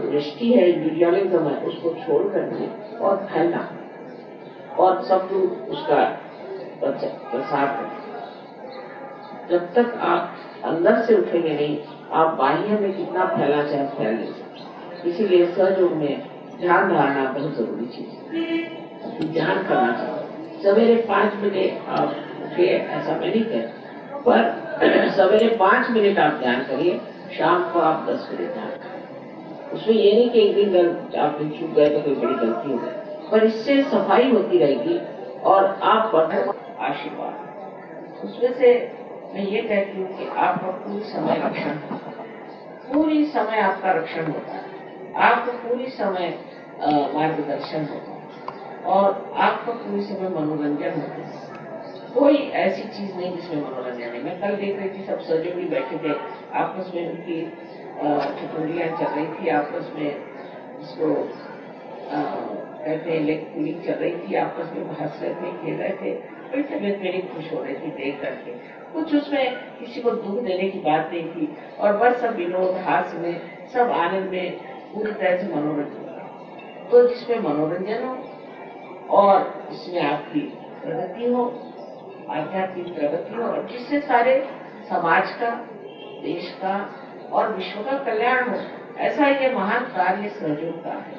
दृष्टि है, इंडिविजुअलिज्म है, उसको छोड़ करके और फैलना और सब लोग उसका प्रसार करें। जब तक आप अंदर से उठेंगे नहीं, आप बाह्य में कितना फैलना चाहे फैल नहीं सकते। इसीलिए सहयोग में ध्यान धारणा बहुत जरूरी चीज है। ध्यान करना चाहिए। सवेरे 5 बजे आप उठिए, ऐसा मैं नहीं कहता, पर सवेरे 5 मिनट आप ध्यान करिए, शाम को आप 10 मिनट ध्यान करिए। उसमें ये नहीं कि एक दिन आप चूक गए तो कोई बड़ी गलती हो गई, पर इससे सफाई होती रहेगी और आप आशीर्वाद। उसमें से मैं ये कहती हूँ कि आपका पूरी समय रक्षण, पूरी समय आपका रक्षण होता है, आपको पूरी समय मार्गदर्शन होता है और आपका पूरी समय मनोरंजन होता है। कोई ऐसी चीज नहीं जिसमें मनोरंजन है। मैं कल देख रही थी, सब सहयोगी बैठे थे, आपस में उनकी ठिठुरियां चल रही थी, आपस में इसको कहते हैं लेग पुलिंग चल रही थी, आपस में हंस रहे थे, खेल रहे थे, बड़ी तबियत मेरी खुश हो रही थी देख करके। कुछ उसमें किसी को दुख देने की बात नहीं थी और बस सब विनोद हास्य में, सब आनंद में, पूरी तरह से मनोरंजन। तो जिसमें मनोरंजन हो और जिसमें आपकी प्रगति हो, आध्यात्मिक प्रगति हो, और जिससे सारे समाज का, देश का और विश्व का कल्याण हो, ऐसा ये महान कार्य सहयोग का है,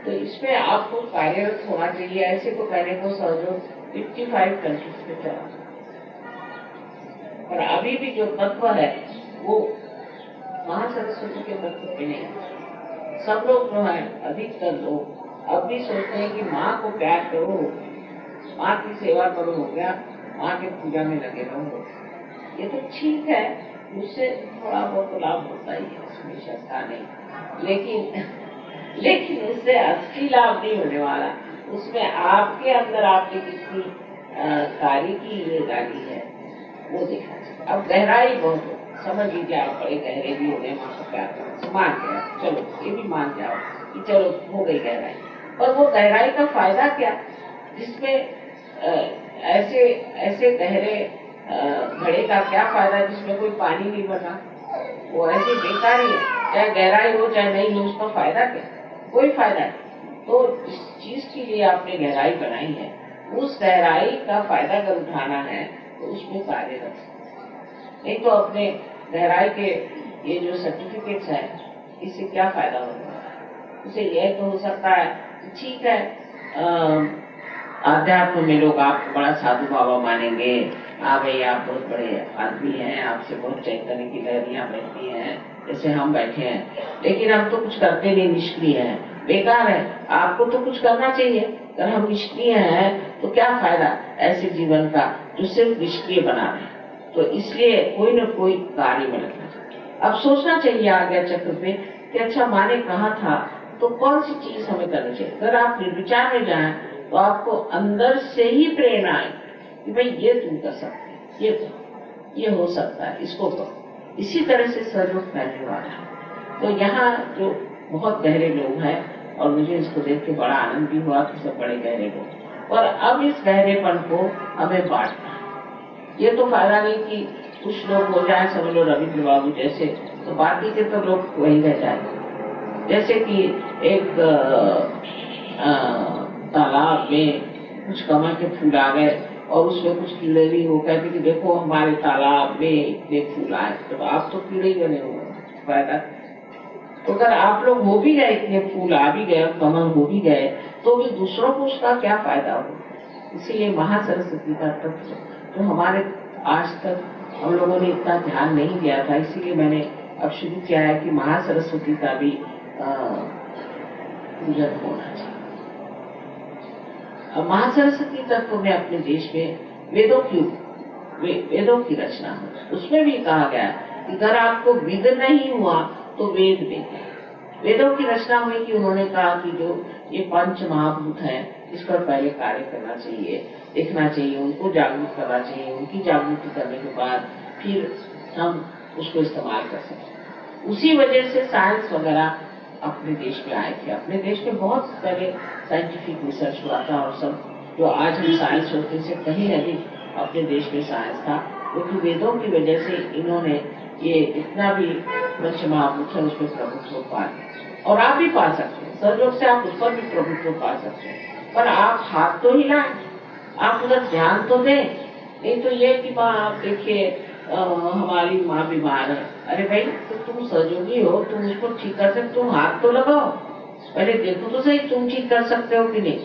तो इसमें आपको कार्यरत होना चाहिए। ऐसे तो पहले को सहयोग 55 कंट्रीज में चला, पर अभी भी जो तत्व है वो महासरस्वती के तत्व पे नहीं है। सब लोग जो है, अधिकतर लोग अब भी सोचते हैं कि माँ को प्यार करो, माँ की सेवा करो, हो गया, माँ के पूजा में लगे रहो। ये तो ठीक है, उससे थोड़ा बहुत लाभ होता ही है, उसमें शंका नहीं, लेकिन उससे असली लाभ नहीं होने वाला। उसमें आपके अंदर आपने कितनी कार्य की ये गाली है वो देखना चाहिए। अब गहराई बहुत हो, समझ लीजिए आप बड़े गहरे भी हो गए, माँ को प्यार करना मान गया, चलो ये भी मान जाओ कि चलो हो गई गहराई, और वो गहराई का फायदा क्या, जिसमें ऐसे ऐसे गहरे घड़े का क्या फायदा जिसमें कोई पानी नहीं बना, वो ऐसे बेकार ही है, चाहे गहराई हो चाहे नहीं हो, उसका फायदा क्या, कोई फायदा नहीं। तो जिस चीज के लिए आपने गहराई बनाई है, उस गहराई का फायदा अगर उठाना है तो उसमें कार्यरत, नहीं तो अपने गहराई के ये जो सर्टिफिकेट्स है, इससे क्या फायदा होगा। उसे यह तो हो सकता है ठीक है, आध्यात्म में लोग आपको बड़ा साधु बाबा मानेंगे, भाई आप बहुत बड़े आदमी हैं, आपसे बहुत चैतन्य की लहरियां बहती हैं, जैसे हम बैठे हैं, लेकिन हम तो कुछ करते नहीं, निष्क्रिय हैं, बेकार है। आपको तो कुछ करना चाहिए, अगर हम निष्क्रिय हैं तो क्या फायदा ऐसे जीवन का जो सिर्फ निष्क्रिय बना रहे। तो इसलिए कोई न कोई कार्य में लगना चाहिए। अब सोचना चाहिए आ गया चक्र पे कि अच्छा माँ ने कहा था तो कौन सी चीज हमें करनी चाहिए। अगर आप निर्विचार में जाएं तो आपको अंदर से ही प्रेरणा आए कि भाई ये तुम कर सकते हैं, ये करो, ये हो सकता है, इसको करो। इसी तरह से सहयोग फैलने वाला है। तो यहाँ जो बहुत गहरे लोग हैं, और मुझे इसको देख के बड़ा आनंद भी हुआ कि सब बड़े गहरे लोग, और अब इस गहरेपन को हमें बांटना है। ये तो फायदा नहीं कि कुछ लोग हो जाए, समझ लो रविंद्र बाबू जैसे, तो बाकी के तो लोग वही रह जाए। जैसे कि एक तालाब में कुछ कमल के फूल आ गए और उसमें कुछ कीड़े भी हो गए कि देखो हमारे तालाब में इतने फूल आए, तो आप तो कीड़े ही बने हुए, फायदा। तो अगर आप लोग हो भी गए, इतने फूल आ भी गए, कमल हो भी गए, तो भी दूसरों को उसका क्या फायदा हो। इसीलिए महासरस्वती का तत्व तो हमारे आज तक हम लोगों ने इतना ध्यान नहीं दिया था, इसीलिए मैंने अब शुरू किया है कि महासरस्वती का भी पूजन होना चाहिए। महासरस्वती तत्व में अपने देश में वेदों की रचना हो, उसमें भी कहा गया कि अगर आपको विद नहीं हुआ तो वेद देते। वेदों की रचना हुई कि उन्होंने कहा कि जो ये पंच महाभूत हैं, इस पर पहले कार्य करना चाहिए, देखना चाहिए, उनको जागरूक करना चाहिए, उनकी जागृति करने के बाद फिर हम उसको इस्तेमाल कर सकते हैं। उसी वजह से साइंस वगैरह अपने देश में आए थे। अपने देश में बहुत पहले साइंटिफिक रिसर्च हुआ था, और सब जो आज हम साइंस होते से कहीं अधिक अपने देश में साइंस था, क्योंकि वेदों की वजह से इन्होंने ये इतना भी पंच महाभूत है उसमें प्रभुत्व पा लिया। और आप भी पा सकते हैं, सहयोग से आप उस पर भी प्रभुत्व पा सकते हैं, पर आप हाथ तो हिलाएं, आप उधर ध्यान तो दें। नहीं तो ये कि माँ आप देखिए हमारी माँ बीमार है, अरे भाई तो तुम सहयोगी हो, तुम उसको ठीक कर सकते, तुम हाथ तो लगाओ, पहले देखो तो सही तुम ठीक कर सकते हो कि नहीं।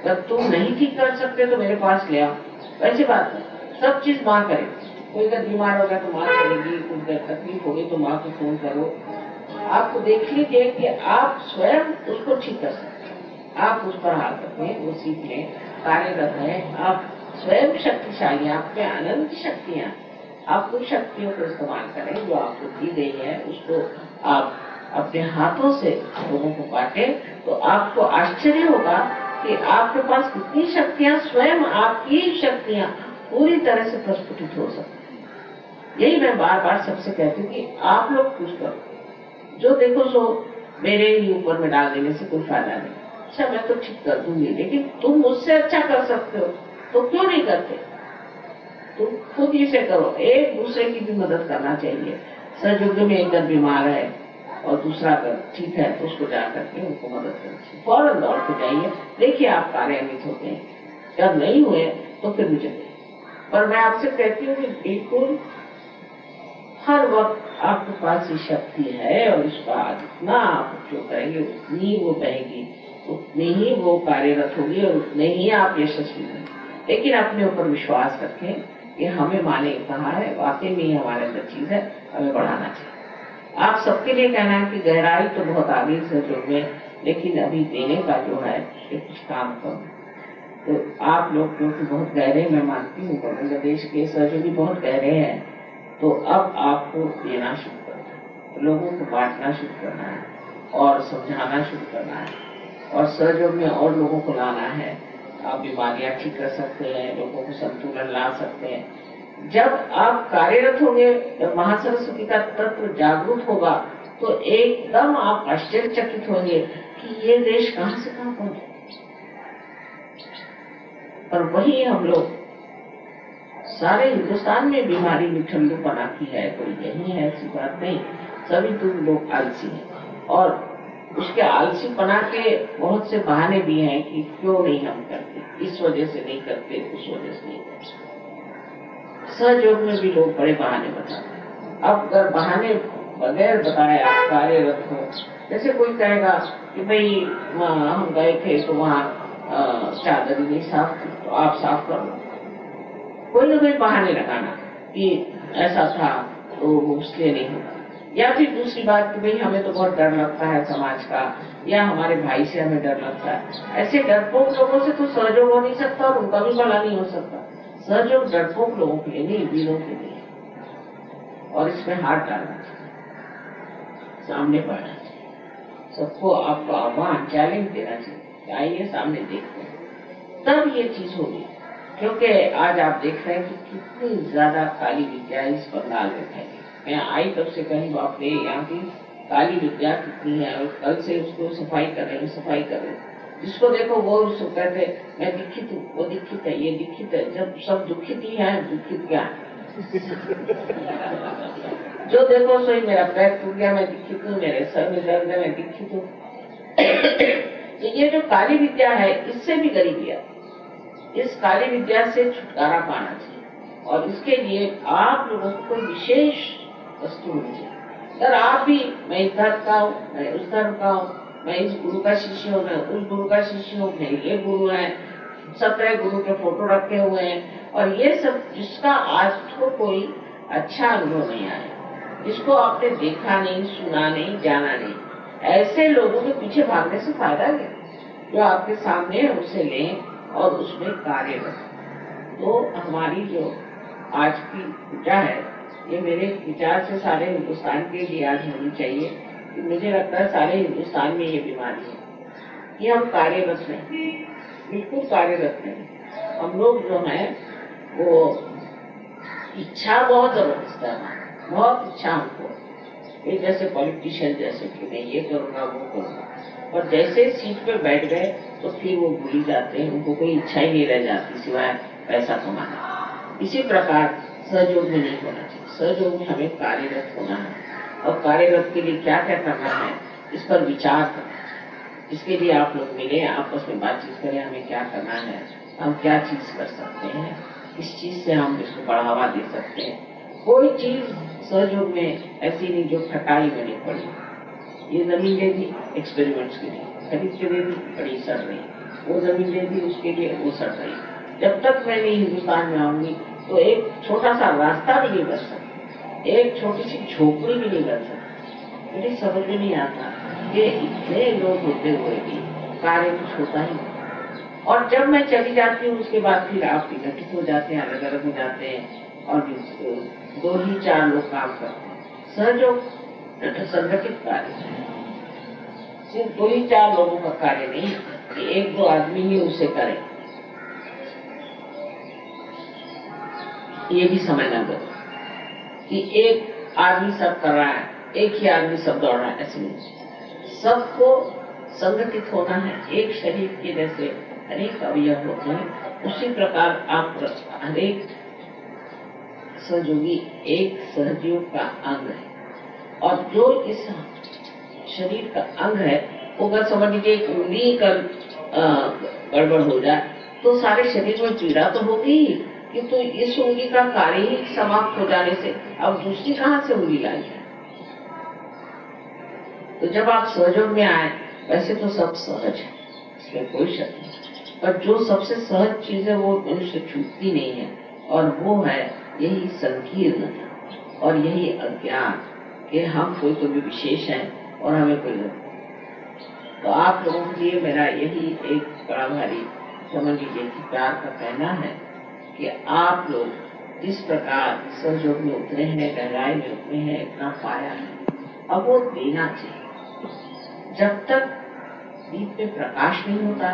अगर तुम नहीं ठीक कर सकते तो मेरे पास ले आओ। वैसी बात है, सब चीज माँ करे। कोई अगर बीमार होगा तो माँ करेगी, कुछ तकलीफ होगी तो माँ को फोन करो। आप देख लीजिए कि आप स्वयं उसको ठीक कर सकते हैं, आप उस पर हाथ रखें, वो सीख लें, कार्यरत है, आप स्वयं शक्तिशाली, आप में अनंत शक्तियां, आप उन शक्तियों को इस्तेमाल करें जो आपको दी गई है, उसको आप अपने हाथों से लोगों को बांटे, तो आपको आश्चर्य होगा कि आपके पास कितनी शक्तियां, स्वयं आपकी शक्तियां पूरी तरह से प्रस्फुटित हो सकती हैं। यही मैं बार बार सबसे कहती हूँ कि आप लोग कुछ करो, जो देखो सो मेरे ही ऊपर में डाल देने से कोई फायदा नहीं। अच्छा मैं तो ठीक कर दूंगी, लेकिन तुम मुझसे अच्छा कर सकते हो तो क्यों नहीं करते। तुम खुद ही से करो, एक दूसरे की भी मदद करना चाहिए। सहयोग में एक अगर बीमार है और दूसरा अगर ठीक है तो उसको जा करके उनको मदद करिए, फौरन दौड़ के जाइए, देखिए आप कार्यान्वित होते हैं। जब नहीं हुए तो फिर मुझे, पर मैं आपसे कहती हूँ कि बिल्कुल हर वक्त आपके पास ये शक्ति है और इसका जितना आप उपयोग करेंगे उतनी वो बहेगी, उतनी ही वो कार्यरत होगी और उतने ही आप यशस्वी होंगे। लेकिन अपने ऊपर विश्वास रखें कि हमें माँ ने कहा है, वाकई में ये हमारे अंदर चीज है, हमें बढ़ाना चाहिए। आप सबके लिए कहना है कि गहराई तो बहुत आगे सहयोग में, लेकिन अभी देने का जो है ये कुछ काम करो। तो आप लोग क्योंकि बहुत गहरे, मैं मानती हूँ बांग्लादेश के सहयोगी बहुत गहरे हैं, तो अब आपको देना शुरू करना है, लोगों को बांटना शुरू करना है और समझाना शुरू करना है और सहयोग में और लोगों को लाना है। आप बीमारियां ठीक कर सकते हैं, लोगों को संतुलन ला सकते हैं। जब आप कार्यरत होंगे, जब महासरस्वती का तत्व जागरूक होगा, तो एकदम आप आश्चर्यचकित होंगे कि ये देश कहां से कहां पहुंचे। और वही हम लोग सारे हिंदुस्तान में बीमारी निठल्लू बना की है, कोई यही है ऐसी बात नहीं। सभी तुम लोग आलसी हैं और उसके आलसी बना के बहुत से बहाने भी हैं कि क्यों नहीं हम करते, इस वजह से नहीं करते, उस वजह से नहीं करते। सहयोग में भी लोग बड़े बहाने बताते हैं। अब अगर बहाने बगैर बताए आप कार्यरत हो, जैसे कोई कहेगा कि भाई हम गए थे तो वहाँ चादर नहीं साफ थी, तो आप साफ कर लो। कोई ना कोई बहाने लगाना कि ऐसा था तो वो इसलिए नहीं होगा। या फिर दूसरी बात कि भाई हमें तो बहुत डर लगता है समाज का, या हमारे भाई से हमें डर लगता है। ऐसे डरपोक लोगों से तो सहयोग हो नहीं सकता और उनका भी भला नहीं हो सकता। सहयोग डरपोक लोगों के लिए नहीं, वीरों के लिए। और इसमें हाथ डालना चाहिए, सामने बढ़ना चाहिए, सबको आपको आह्वान, चैलेंज देना चाहिए, आइए सामने देखते हैं, तब ये चीज होगी। क्योंकि आज आप देख रहे हैं कि कितनी ज्यादा काली विद्या इस बंगाल में फैली। मैं आई तब से कहीं बाप रे, यहाँ की काली विद्या कितनी है, और कल से उसको सफाई कर रहे हैं। जिसको देखो वो उसको कहते मैं दीक्षित हूँ, वो दीक्षित है, ये दीक्षित है। जब सब दुखित ही है, दुखित क्या है? जो देखो सोई मेरा पैर टूट गया, मैं दीक्षित हूँ, मेरे सर में दर्द है, मैं दीक्षित हूँ। तो ये जो काली विद्या है, इससे भी गरीबी है। इस काली विद्या से छुटकारा पाना चाहिए और इसके लिए आप लोगों को विशेष वस्तु होनी चाहिए। अगर आप भी, मैं इस धर्म का हूँ, मैं उस धर्म का हूँ, मैं इस गुरु का शिष्य हूँ, मैं उस गुरु का शिष्य हूँ, मेरे ये गुरु है, 17 गुरु के फोटो रखे हुए हैं, और ये सब जिसका आज तो कोई अच्छा अनुभव नहीं आया, जिसको आपने देखा नहीं, सुना नहीं, जाना नहीं, ऐसे लोगों के पीछे भागने से फायदा क्या? जो आपके सामने है उसे लें और उसमें कार्य करें। तो हमारी जो आज की पूजा है, ये मेरे विचार से सारे हिंदुस्तान के लिए आज होनी चाहिए। कि मुझे लगता है सारे हिंदुस्तान में ये बीमारी है कि हम कार्यरत नहीं, बिल्कुल कार्यरत नहीं। हम लोग जो हैं वो इच्छा बहुत जबरदस्त है, बहुत इच्छा हमको, ये जैसे पॉलिटिशियन जैसे कि मैं ये करूँगा, वो करूँगा, और जैसे सीट पे बैठ गए तो फिर वो भूल जाते हैं, उनको कोई इच्छा ही नहीं रह जाती सिवाय पैसा कमाना। इसी प्रकार सहयोग में नहीं होना चाहिए। सहयोग में हमें कार्यरत होना है, और कार्यरत के लिए क्या क्या करना है इस पर विचार करना है। इसके लिए आप लोग मिले, आपस में बातचीत करें, हमें क्या करना है, हम क्या चीज कर सकते हैं, किस चीज से हम इसको बढ़ावा दे सकते हैं। कोई चीज सहयोग में ऐसी नहीं जो खटाई में नहीं पड़ी। ये जमीन दे दी एक्सपेरिमेंट्स के लिए, खरीद के दे दी, बड़ी सड़ रही, वो जमीन दे दी उसके लिए, वो सड़ रही। जब तक मैं नहीं हिंदुस्तान में आऊंगी तो एक छोटा सा रास्ता भी नहीं बन सकता, एक छोटी सी झोपड़ी भी नहीं बन सकती। मुझे समझ में नहीं आता कि इतने लोग होते हुए भी कार्य कुछ होता ही नहीं। और जब मैं चली जाती हूँ उसके बाद फिर आप विघटित हो जाते हैं, अलग अलग हो जाते हैं, और 2 ही 4 लोग काम करते हैं। सहयोग संगठित कार्य सिर्फ 2 ही 4 लोगों का कार्य नहीं कि 1-2 आदमी ही उसे करें, ये भी समझना जरूरी कि एक आदमी सब कर रहा है, एक ही आदमी सब दौड़ रहा है, ऐसे नहीं। सबको संगठित होना है। एक शरीर के जैसे अनेक अवयव होते हैं, उसी प्रकार आप हरेक सहयोगी एक सहयोग का अंग है, और जो इस शरीर का अंग है वो अगर समझ लीजिए एक उंगली का गड़बड़ हो जाए तो सारे शरीर में पीड़ा तो होगी, किंतु इस उंगली का कार्य ही समाप्त हो जाने से अब दूसरी कहाँ से उंगली लाई है? तो जब आप सहयोग में आए, वैसे तो सब सहज है, इसमें कोई शक नहीं, पर जो सबसे सहज चीज है वो मनुष्य छूटती नहीं है, और वो है यही संकीर्णता और यही अज्ञान कि हम कोई तो भी विशेष है और हमें कोई नहीं। तो आप लोगों के लिए मेरा यही एक बड़ा भारी समझ लीजिए कि प्यार का कहना है कि आप लोग जिस प्रकार सहयोग में उतरे हैं, गहराई में उतरे हैं, इतना पाया है, अब वो देना चाहिए। जब तक दीप में प्रकाश नहीं होता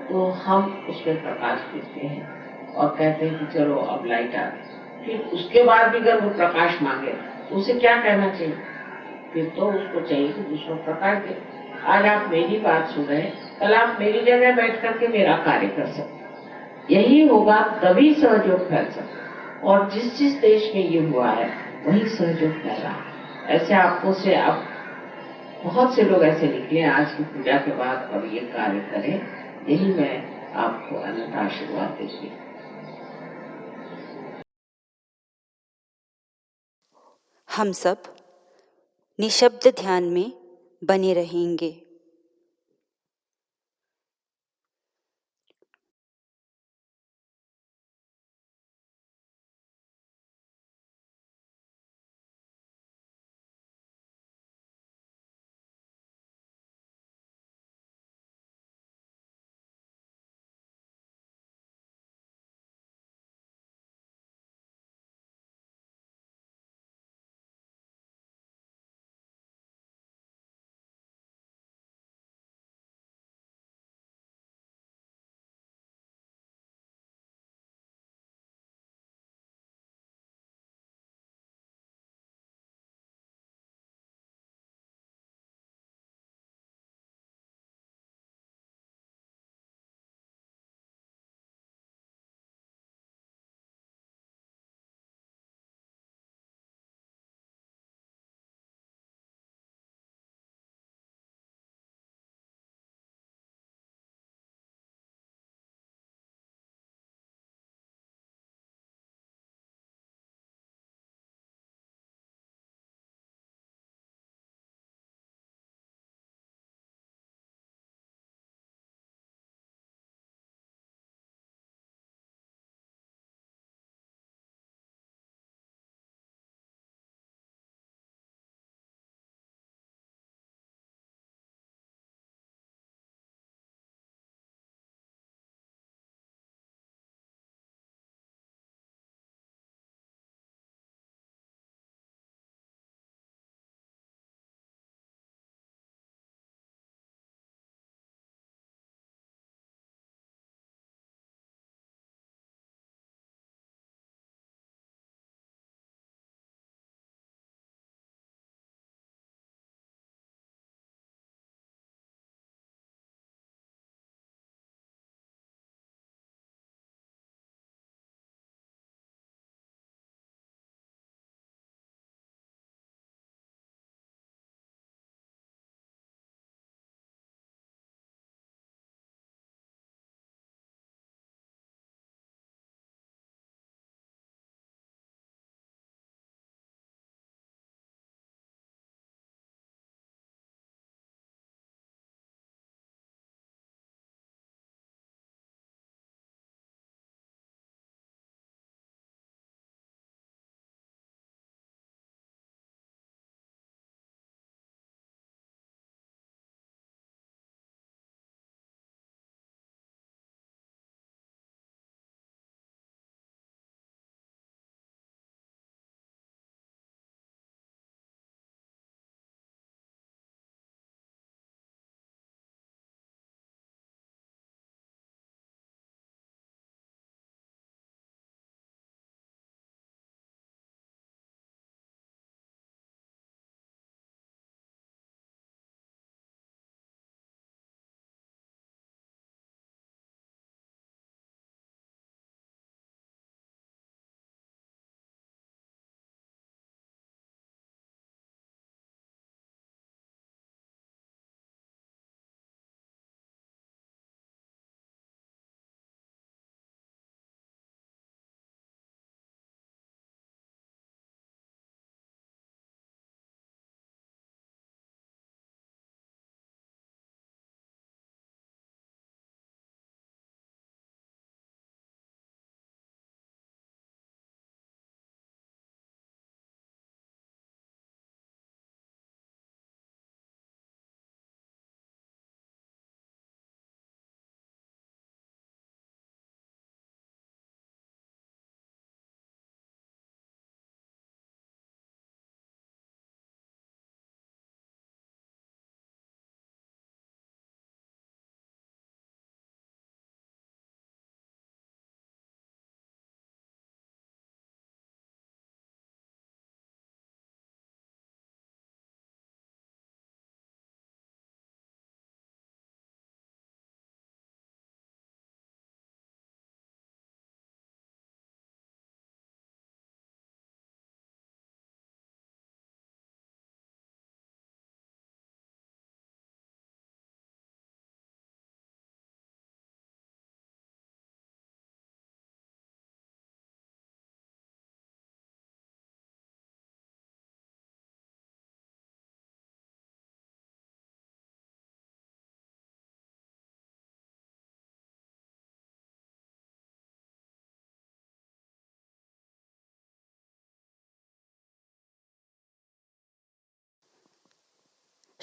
तो हम उसमें प्रकाश देते हैं और कहते हैं कि चलो अब लाइट आ गई। फिर उसके बाद भी अगर वो प्रकाश मांगे तो उसे क्या कहना चाहिए? फिर तो उसको चाहिए कि दूसरों प्रकाश दे। आज आप मेरी बात सुन रहे हैं, कल आप मेरी जगह बैठ करके मेरा कार्य कर सकते। यही होगा तभी सहयोग फैल सकता। और जिस जिस देश में ये हुआ है वही सहयोग फैल रहा है। ऐसे आपको से अब बहुत से लोग ऐसे निकले आज की पूजा के बाद और ये कार्य करें, यही मैं आपको अनंत आशीर्वाद देती हूँ। हम सब निशब्द ध्यान में बने रहेंगे।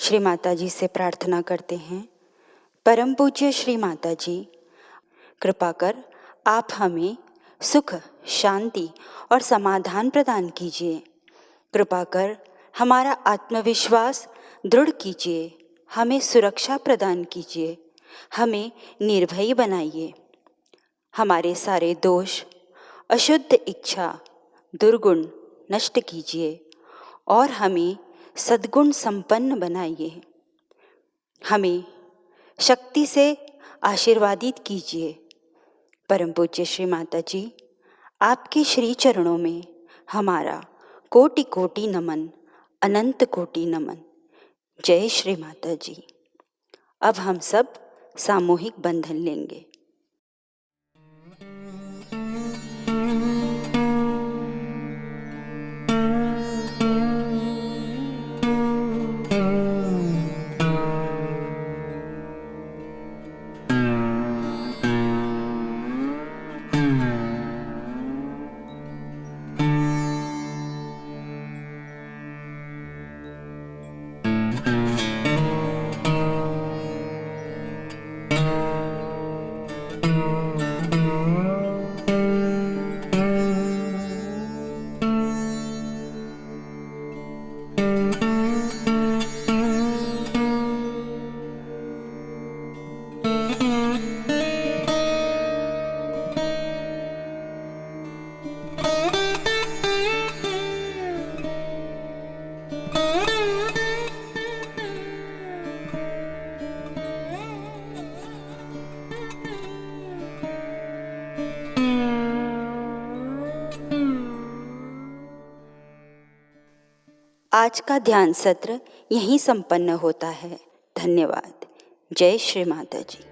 श्री माता जी से प्रार्थना करते हैं, परम पूज्य श्री माता जी, कृपा कर आप हमें सुख, शांति और समाधान प्रदान कीजिए। कृपा कर हमारा आत्मविश्वास दृढ़ कीजिए, हमें सुरक्षा प्रदान कीजिए, हमें निर्भय बनाइए। हमारे सारे दोष, अशुद्ध इच्छा, दुर्गुण नष्ट कीजिए और हमें सद्गुण संपन्न बनाइए। हमें शक्ति से आशीर्वादित कीजिए। परम पूज्य श्री माता जी, आपके श्री चरणों में हमारा कोटि कोटि नमन, अनंत कोटि नमन। जय श्री माता जी। अब हम सब सामूहिक बंधन लेंगे। आज का ध्यान सत्र यहीं संपन्न होता है। धन्यवाद। जय श्री माता जी।